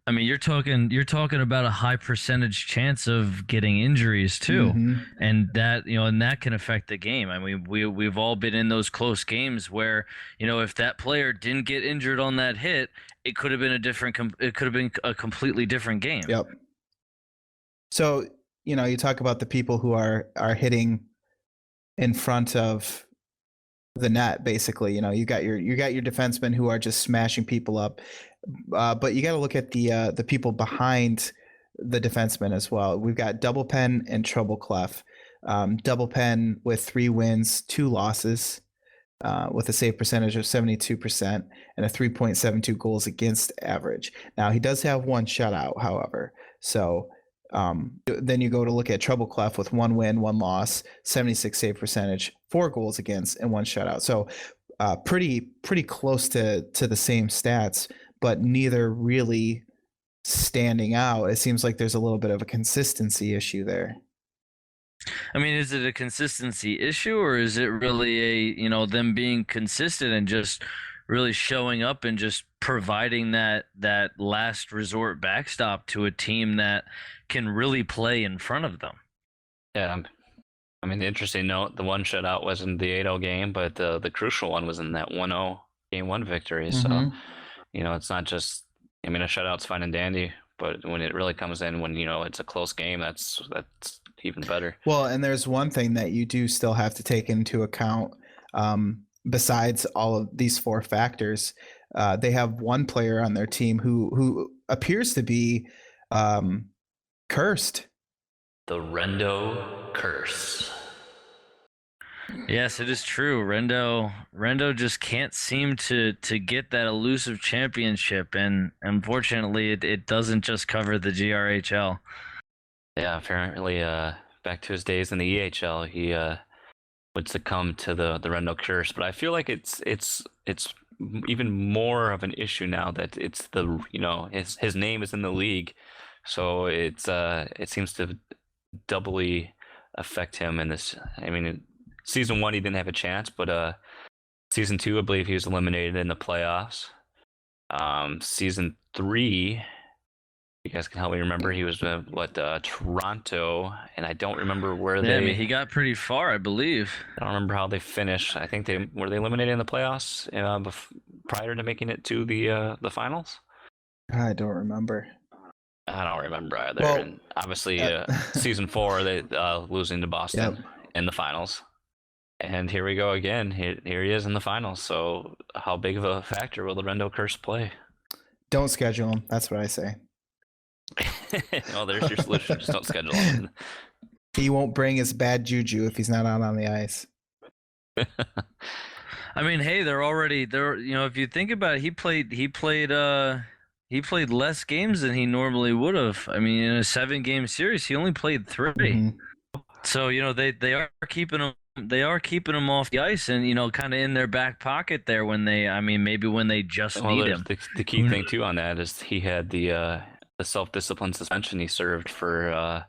I mean, you're talking about a high percentage chance of getting injuries too, and that can affect the game. I mean, we've all been in those close games where if that player didn't get injured on that hit, it could have been a completely different game. Yep. So you talk about the people who are hitting in front of the net. Basically, you got your defensemen who are just smashing people up. But you got to look at the people behind the defensemen as well. We've got Double Pen and Trouble Clef. Double Pen with 3 wins, 2 losses, with a save percentage of 72% and a 3.72 goals against average. Now he does have 1 shutout, however. So then you go to look at Trouble Clef with 1 win, 1 loss, 76 save percentage, 4 goals against, and 1 shutout. So pretty close to the same stats, but neither really standing out. It seems like there's a little bit of a consistency issue there. I mean, is it a consistency issue, or is it really them being consistent and just really showing up and just providing that last resort backstop to a team that can really play in front of them? Yeah. I mean, the interesting note, the 1 shutout was in the 8-0 game, but the crucial one was in that 1-0 game 1 victory. So, it's not just, a shutout's fine and dandy, but when it really comes in, when, it's a close game, that's even better. Well, and there's one thing that you do still have to take into account, besides all of these 4 factors. They have 1 player on their team who appears to be cursed. The Rendo curse. Yes, it is true. Rendo just can't seem to get that elusive championship, and unfortunately, it doesn't just cover the GRHL. Yeah, apparently, back to his days in the EHL, he would succumb to the Rendo curse. But I feel like it's even more of an issue now that it's his name is in the league, so it seems to doubly affect him in this. I mean, season 1 he didn't have a chance, but season 2 I believe he was eliminated in the playoffs. Season 3, you guys can help me remember, he was Toronto, and I don't remember where I mean, he got pretty far, I believe. I don't remember how they finished. I think they eliminated in the playoffs prior to making it to the finals. I don't remember. I don't remember either. Well, and obviously, season 4 they losing to Boston in the finals, and here we go again. Here he is in the finals. So, how big of a factor will the Rendo curse play? Don't schedule him. That's what I say. Well, there's your solution. Just don't schedule him. He won't bring his bad juju if he's not out on the ice. I mean, hey, they're already there. If you think about it, he played less games than he normally would have. I mean, in a 7-game series, he only played 3. Mhm. So they are keeping him. They are keeping him off the ice, and kind of in their back pocket there when they. I mean, maybe when they just Well, need there's him. the key thing too on that is he had the self-discipline suspension he served for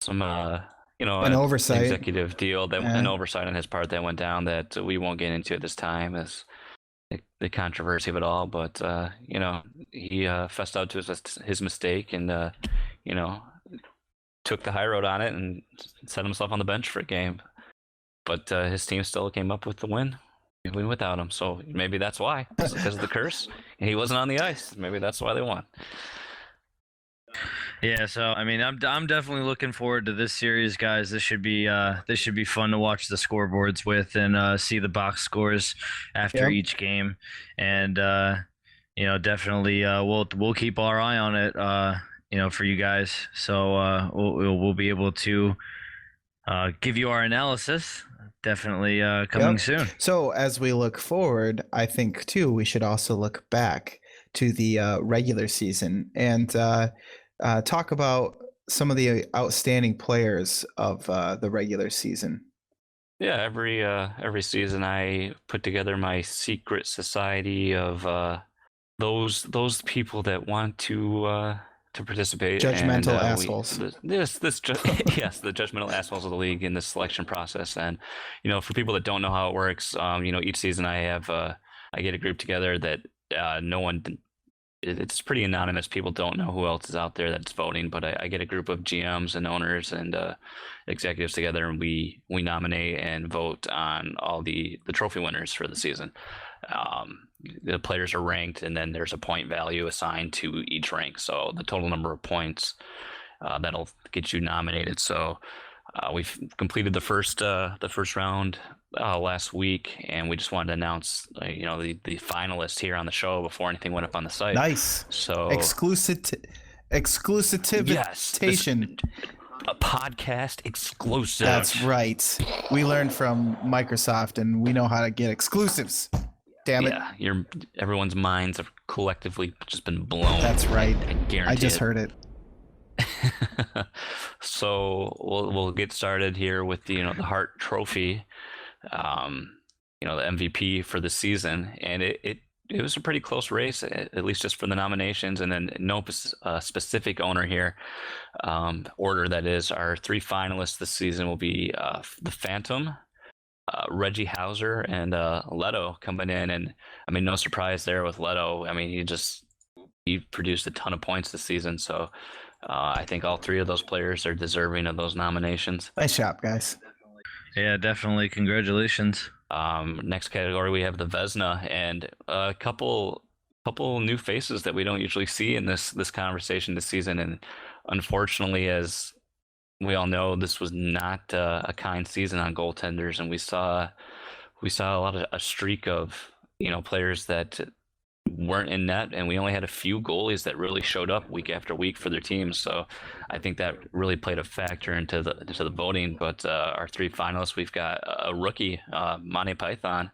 some An oversight. executive deal that Yeah. an oversight on his part that went down that we won't get into at this time as the controversy of it all. But he fessed out to his mistake and took the high road on it and set himself on the bench for a game. But his team still came up with the win. Win without him, so maybe that's why. It's because of the curse, and he wasn't on the ice. Maybe that's why they won. Yeah, so I mean, I'm definitely looking forward to this series, guys. This should be fun to watch the scoreboards with and see the box scores after Yep. each game, and definitely we'll keep our eye on it, for you guys. So we'll be able to give you our analysis. Definitely coming Yep. soon. So as we look forward, I think too we should also look back to the regular season and talk about some of the outstanding players of the regular season. Yeah, every season I put together my secret society of those people that want to participate. Judgmental and, assholes. Yes, yes, the judgmental assholes of the league in this selection process. And for people that don't know how it works, each season I get a group together that no one. It's pretty anonymous. People don't know who else is out there that's voting, but I get a group of GMs and owners and executives together, and we nominate and vote on all the trophy winners for the season. The players are ranked, and then there's a point value assigned to each rank. So the total number of points that'll get you nominated. So we've completed the first round last week, and we just wanted to announce the finalists here on the show before anything went up on the site. Nice. So exclusivity. Yes, a podcast exclusive. That's right. We learned from Microsoft, and we know how to get exclusives. Damn it. Yeah, everyone's minds have collectively just been blown. That's right. I guarantee I just it. heard it. So we'll get started here with the Hart Trophy, the MVP for the season, and it was a pretty close race, at least just for the nominations, and then no specific owner here. Order that is, our 3 finalists this season will be the Phantom, Reggie Hauser, and Leto coming in, and I mean no surprise there with Leto. I mean he produced a ton of points this season, so I think all 3 of those players are deserving of those nominations. Nice job, guys. Yeah, definitely. Congratulations. Next category we have the Vesna, and a couple new faces that we don't usually see in this conversation this season, and unfortunately, as we all know, this was not a kind season on goaltenders, and we saw a streak of players that weren't in net, and we only had a few goalies that really showed up week after week for their teams. So I think that really played a factor into the voting. But our 3 finalists, we've got a rookie, Monty Python,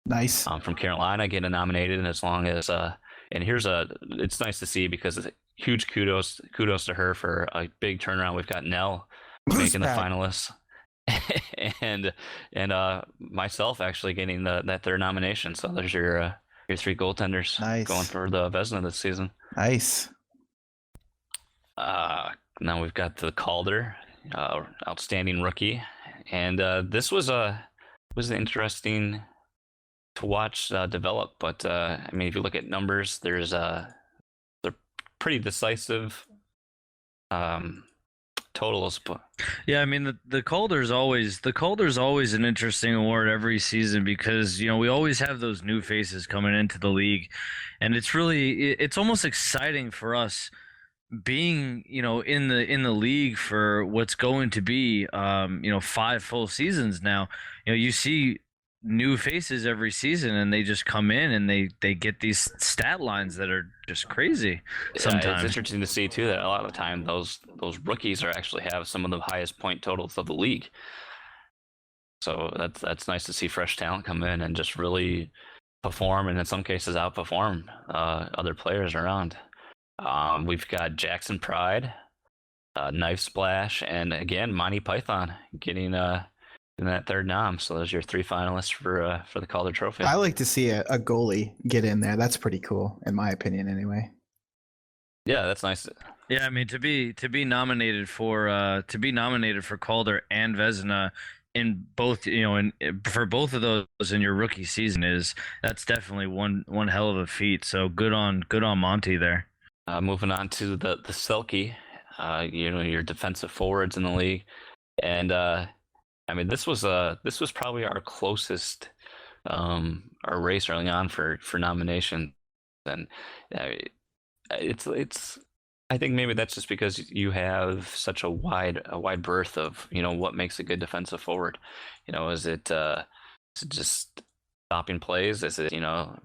Nice. from Carolina, getting nominated, and as long as and it's nice to see because huge kudos to her for a big turnaround. We've got Nell making the finalists, and myself actually getting that 3rd nomination. So there's your 3 goaltenders going for the Vezina this season. Nice. Now we've got the Calder, outstanding rookie, and this was interesting to watch develop. But I mean, if you look at numbers, they're pretty decisive totals. But yeah, I mean the Calder's always an interesting award every season because we always have those new faces coming into the league, and it's almost exciting for us being in the league for what's going to be 5 full seasons now. You see new faces every season, and they just come in and they get these stat lines that are just crazy. Sometimes it's interesting to see too that a lot of the time those rookies actually have some of the highest point totals of the league. So that's nice to see fresh talent come in and just really perform, and in some cases outperform other players around. We've got Jackson Pride, Knife Splash, and again Monty Python getting in that third nom. So those are your 3 finalists for the Calder Trophy. I like to see a goalie get in there. That's pretty cool, in my opinion, anyway. Yeah, that's nice. Yeah, I mean to be nominated for Calder and Vezina in both, for both of those in your rookie season that's definitely one hell of a feat. So good on Monty there. Moving on to the Selkie, your defensive forwards in the league, and I mean this was probably our closest our race early on for nomination, and it's I think maybe that's just because you have such a wide berth of what makes a good defensive forward. Is it just stopping plays? Is it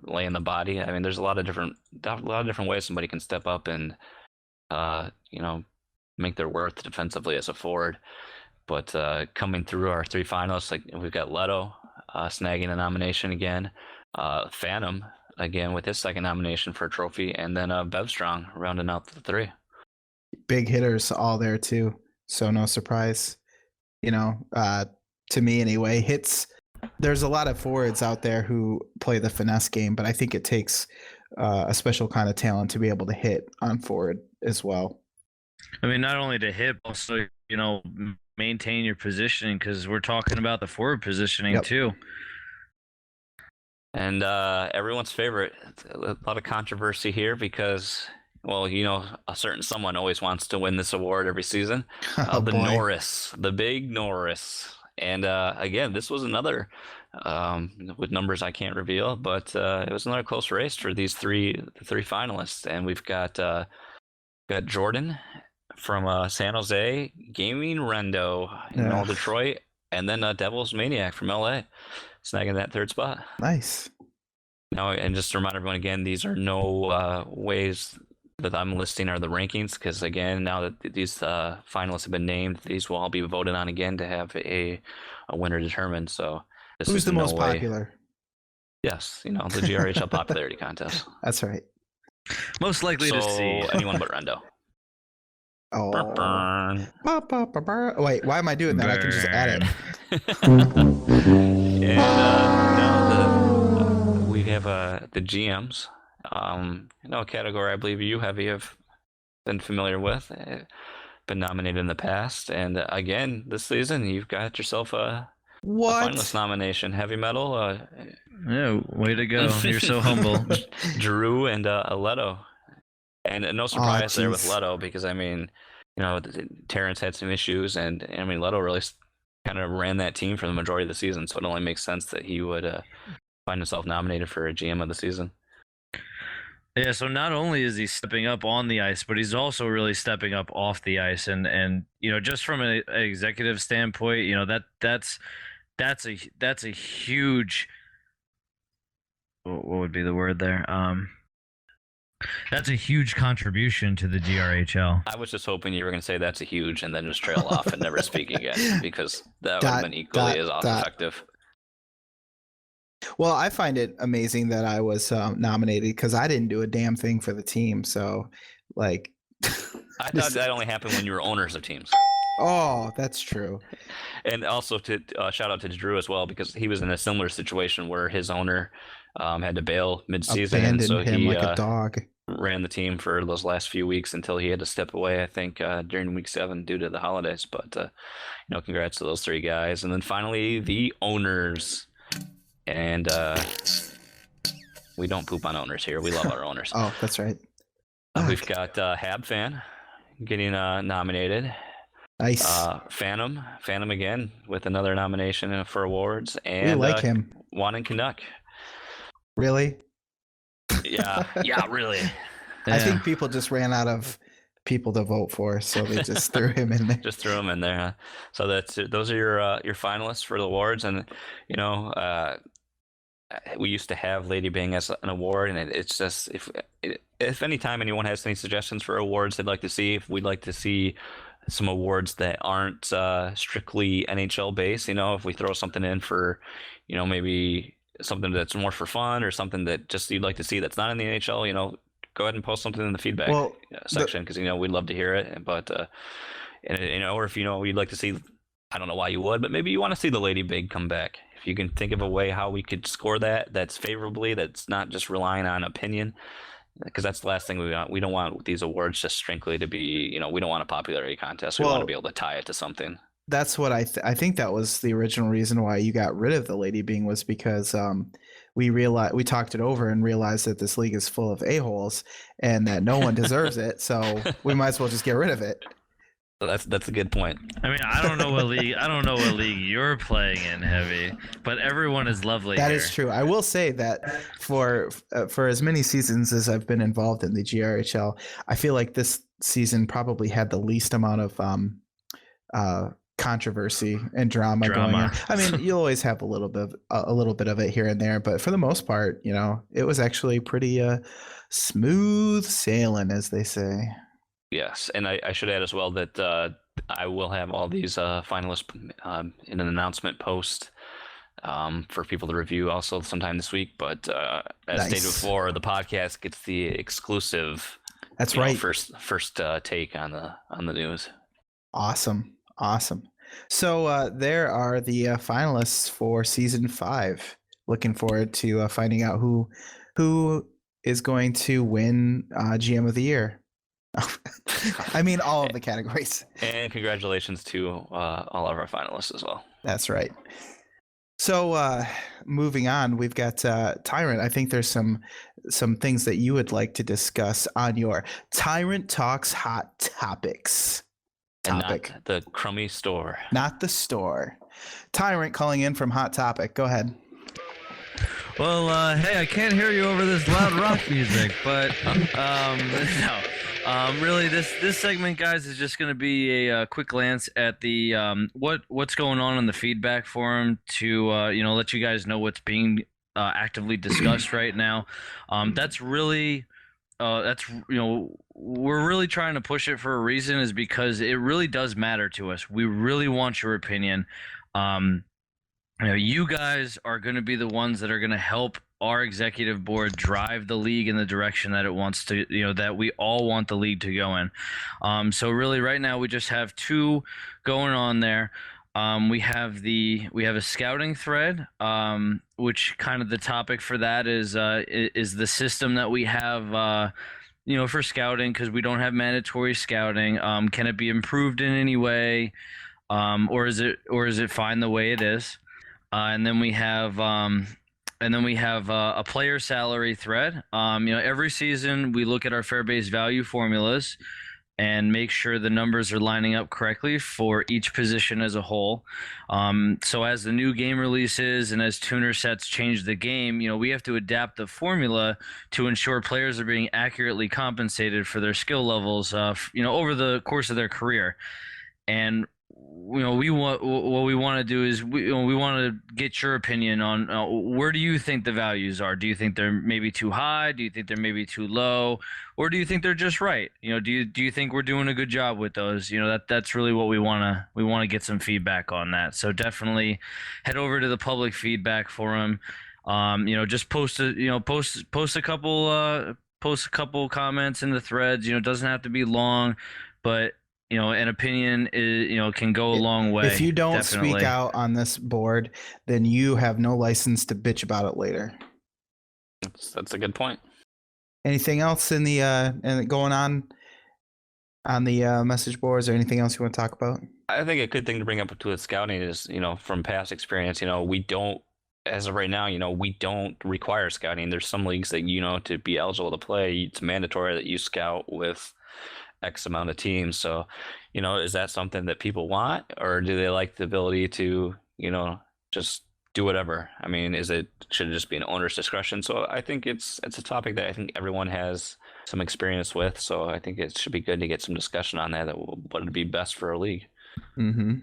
laying the body? I mean, there's a lot of different ways somebody can step up and make their worth defensively as a forward. But coming through our 3 finalists, like we've got Leto snagging a nomination again, Phantom again with his second nomination for a trophy, and then Bevstrong rounding out the 3. Big hitters all there too, so no surprise. To me anyway, hits. There's a lot of forwards out there who play the finesse game, but I think it takes a special kind of talent to be able to hit on forward as well. I mean, not only to hit, but also maintain your positioning, because we're talking about the forward positioning too. And everyone's favorite, a lot of controversy here because, well, a certain someone always wants to win this award every season. The boy. Norris, the big Norris. And again, this was another, with numbers I can't reveal, but it was another close race for the 3 finalists. And we've got Jordan from San Jose, Gaming Rendo in Old Detroit, and then Devil's Maniac from LA, snagging that 3rd spot. Nice. Now, and just to remind everyone again, these are no ways that I'm listing are the rankings, because again, now that these finalists have been named, these will all be voted on again to have a winner determined. So who's the most popular? Yes, the GRHL popularity contest. That's right. Most likely to see anyone but Rendo. Oh. Wait, why am I doing that? I can just add it. And now we have the GMs. A category I believe you have been familiar with, been nominated in the past, and again this season you've got yourself a finalist nomination. Heavy metal. Yeah, way to go! You're so humble. Drew and Leto, and no surprise there with Leto, because I mean, Terrence had some issues, and I mean Leto really kind of ran that team for the majority of the season, so it only makes sense that he would find himself nominated for a GM of the season. Yeah, so not only is he stepping up on the ice, but he's also really stepping up off the ice, and just from an executive standpoint, that's a huge, what would be the word there? That's a huge contribution to the GRHL. I was just hoping you were going to say that's a huge and then just trail off and never speak again, because that would have been equally as effective. Well, I find it amazing that I was nominated, because I didn't do a damn thing for the team. So, I thought that only happened when you were owners of teams. Oh, that's true. And also to shout out to Drew as well, because he was in a similar situation where his owner had to bail mid-season, and so him he like a dog. Ran the team for those last few weeks until he had to step away, I think, during week 7 due to the holidays. But congrats to those 3 guys. And then finally, the owners. And we don't poop on owners here. We love our owners. Oh, that's right. We've got Hab Fan getting nominated. Nice. Phantom again with another nomination for awards. And we like him. Juan and Canuck. Really? Yeah, really. I think people just ran out of people to vote for, so they just threw him in there. Just threw him in there. Huh? So those are your finalists for the awards, and we used to have Lady Bing as an award, and it's just if any time anyone has any suggestions for awards they'd like to see, if we'd like to see some awards that aren't strictly NHL based, if we throw something in for, maybe something that's more for fun, or something that just you'd like to see that's not in the NHL, go ahead and post something in the feedback Well, section, because we'd love to hear it. But and or if you'd like to see, I don't know why you would, but maybe you want to see the Lady Big come back. If you can think of a way how we could score that's favorably, that's not just relying on opinion, because that's the last thing we want. We don't want these awards just strictly to be, we don't want a popularity contest. We want to be able to tie it to something. That's what I think that was the original reason why you got rid of the Lady Bing, was because we talked it over and realized that this league is full of a-holes and that no one deserves it. So we might as well just get rid of it. So that's a good point. I mean, I don't know what league you're playing in, Heavy, but everyone is lovely. That here. is true. I will say that for as many seasons as I've been involved in the GRHL, I feel like this season probably had the least amount of controversy and drama going on. I mean, you'll always have a little bit of it here and there, but for the most part, it was actually pretty smooth sailing, as they say. Yes, and I should add as well that I will have all these finalists in an announcement post for people to review also sometime this week. But as stated before, the podcast gets the exclusive. That's right. First take on the news. Awesome. So there are the finalists for season 5. Looking forward to finding out who is going to win GM of the year. I mean, all of the categories. And congratulations to all of our finalists as well. That's right. So moving on, we've got Tyrant. I think there's some things that you would like to discuss on your Tyrant Talks Hot Topics. Topic. Not the crummy store. Not the store. Tyrant calling in from Hot Topic. Go ahead. Well, hey, I can't hear you over this loud rock music, but no. Really, this segment, guys, is just going to be a quick glance at the what's going on in the feedback forum to let you guys know what's being actively discussed right now. That's really we're really trying to push it for a reason, is because it really does matter to us. We really want your opinion. You guys are going to be the ones that are going to help our executive board drive the league in the direction that it wants to, that we all want the league to go in. So really right now we just have 2 going on there. We have a scouting thread, which kind of the topic for that is the system that we have, for scouting, because we don't have mandatory scouting. Can it be improved in any way, or is it fine the way it is? And then we have a player salary thread. Every season we look at our fair base value formulas and make sure the numbers are lining up correctly for each position as a whole. So as the new game releases and as tuner sets change the game, we have to adapt the formula to ensure players are being accurately compensated for their skill levels, over the course of their career. And what we want to do is we want to get your opinion on where do you think the values are? Do you think they're maybe too high? Do you think they're maybe too low? Or do you think they're just right? Do you think we're doing a good job with those? That's really what we want to get some feedback on that. So definitely head over to the public feedback forum. Just post a couple comments in the threads. It doesn't have to be long, but an opinion is, can go a long way. If you don't definitely speak out on this board, then you have no license to bitch about it later. That's a good point. Anything else in the going on the message boards, or anything else you want to talk about? I think a good thing to bring up to the scouting is, from past experience, we don't, as of right now, we don't require scouting. There's some leagues that, to be eligible to play, it's mandatory that you scout with X amount of teams. So, is that something that people want, or do they like the ability to, just do whatever? I mean, should it just be an owner's discretion? So I think it's a topic that I think everyone has some experience with. So I think it should be good to get some discussion on that what would be best for a league. Mm-hmm.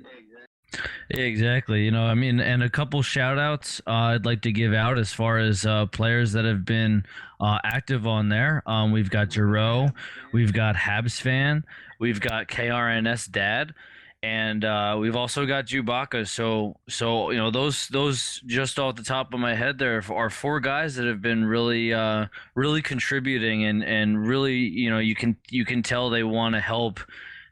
Yeah, exactly. And a couple shout outs I'd like to give out as far as players that have been active on there. We've got Jero, we've got Habs fan, we've got KRNS Dad, and we've also got Chewbacca. So those just off the top of my head, there are four guys that have been really contributing, and really, you can tell they want to help.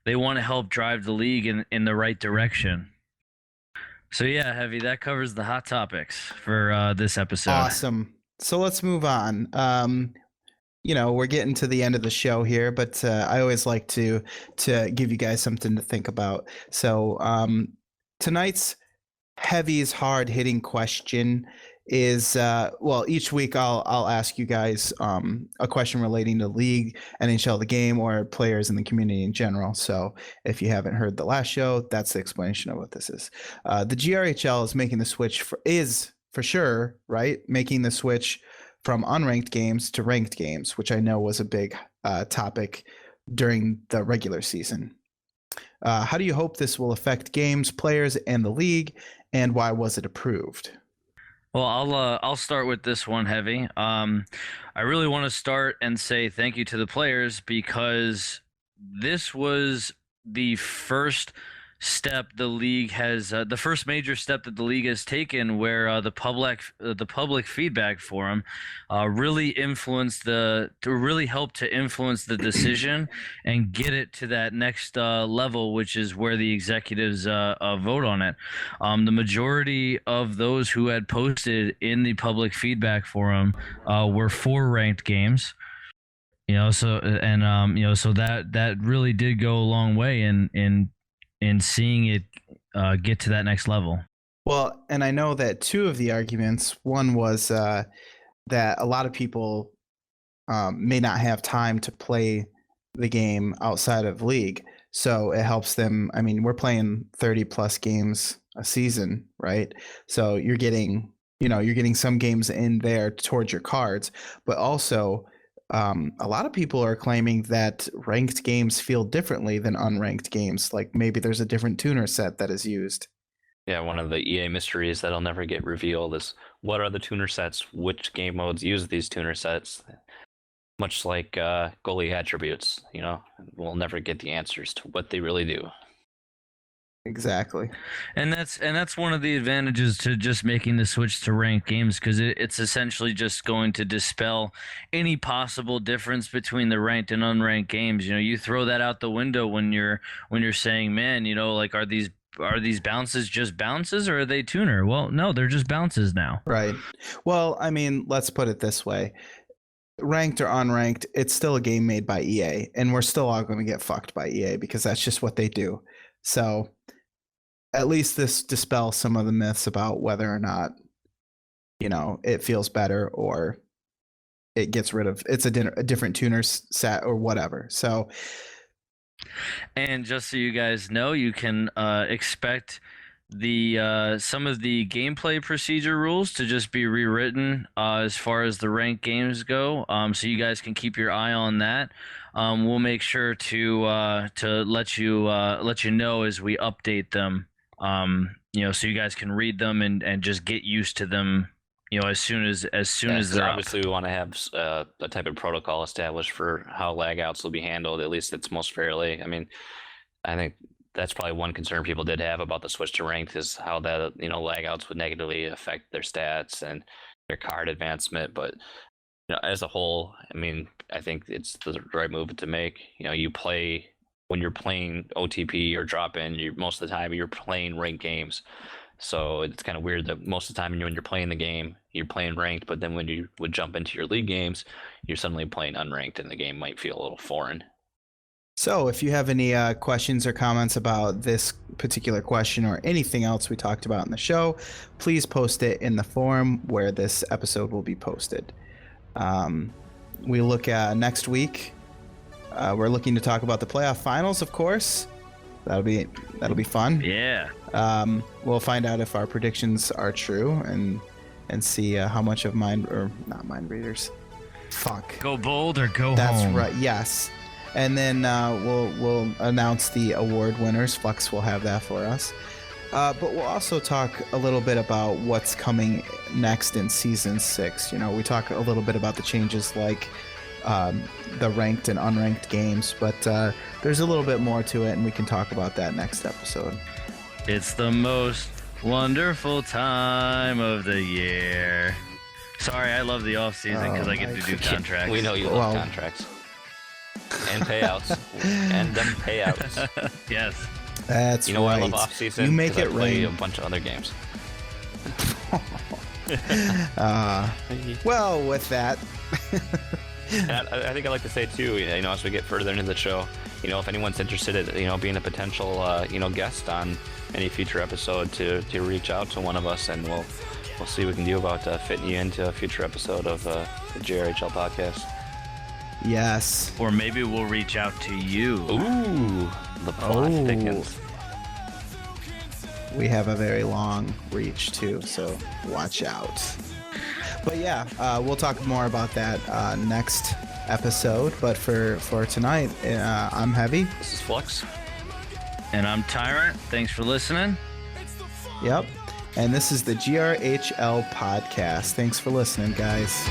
They want to help drive the league in the right direction. So yeah, Heavy, that covers the hot topics for this episode. Awesome. So let's move on. We're getting to the end of the show here, but I always like to give you guys something to think about. So tonight's Heavy's hard-hitting question is each week I'll ask you guys a question relating to league, NHL, the game, or players in the community in general. So if you haven't heard the last show, that's the explanation of what this is. The GRHL is making the switch for sure, right? Making the switch from unranked games to ranked games, which I know was a big topic during the regular season. How do you hope this will affect games, players, and the league, and why was it approved? Well, I'll start with this one, Heavy. I really want to start and say thank you to the players, because this was the first step the league has, the first major step that the league has taken, where the public feedback forum really really helped to influence the decision and get it to that next level, which is where the executives vote on it. The majority of those who had posted in the public feedback forum were for ranked games. So that really did go a long way in seeing it get to that next level. Well, and I know that two of the arguments, one was that a lot of people may not have time to play the game outside of league. So it helps them. I mean, we're playing 30 plus games a season, right? So you're getting some games in there towards your cards, but also a lot of people are claiming that ranked games feel differently than unranked games. Like maybe there's a different tuner set that is used. Yeah, one of the EA mysteries that'll never get revealed is what are the tuner sets, which game modes use these tuner sets. Much like goalie attributes, we'll never get the answers to what they really do. Exactly. And that's one of the advantages to just making the switch to ranked games, because it's essentially just going to dispel any possible difference between the ranked and unranked games. You throw that out the window when you're saying, man, like, are these bounces just bounces, or are they tuner? Well, no, they're just bounces now. Right. Well, I mean, let's put it this way. Ranked or unranked, it's still a game made by EA, and we're still all going to get fucked by EA because that's just what they do. So at least this dispels some of the myths about whether or not, it feels better or it gets rid of, it's a different tuner set or whatever. So, and just so you guys know, you can expect some of the gameplay procedure rules to just be rewritten as far as the ranked games go. So you guys can keep your eye on that. We'll make sure to let you know as we update them. So you guys can read them and just get used to them. As soon as they're obviously we want to have a type of protocol established for how lag outs will be handled. At least it's most fairly. I mean, I think that's probably one concern people did have about the switch to ranked is how that lag outs would negatively affect their stats and their card advancement. But as a whole, I mean, I think it's the right move to make. You play when you're playing OTP or drop in. Most of the time you're playing ranked games. So it's kind of weird that most of the time when you're playing the game, you're playing ranked, but then when you would jump into your league games, you're suddenly playing unranked, and the game might feel a little foreign. So if you have any questions or comments about this particular question or anything else we talked about in the show, please post it in the forum where this episode will be posted. We look at next week. We're looking to talk about the playoff finals, of course. That'll be fun. Yeah. We'll find out if our predictions are true and see how much of not mind readers. Fuck. Go bold or go home. That's right. Yes. And then we'll announce the award winners. Flux will have that for us. But we'll also talk a little bit about what's coming next in season 6. We talk a little bit about the changes like the ranked and unranked games, but there's a little bit more to it, and we can talk about that next episode. It's the most wonderful time of the year. Sorry, I love the off season because I get to do contracts. We know you love contracts and payouts and them payouts. Yes, that's you know right. why I love off season? You make it play rain. a bunch of other games. Well, with that. And I think I'd like to say too, you know, as we get further into the show, you know, if anyone's interested in, you know, being a potential, you know, guest on any future episode, to reach out to one of us, and we'll see what we can do about fitting you into a future episode of the GRHL podcast. Yes. or maybe we'll reach out to you. Ooh, the plot thickens. We have a very long reach too, so watch out. But yeah, we'll talk more about that next episode. But for tonight, I'm Heavy. This is Flux. And I'm Tyrant. Thanks for listening. Yep. And this is the GRHL podcast. Thanks for listening, guys.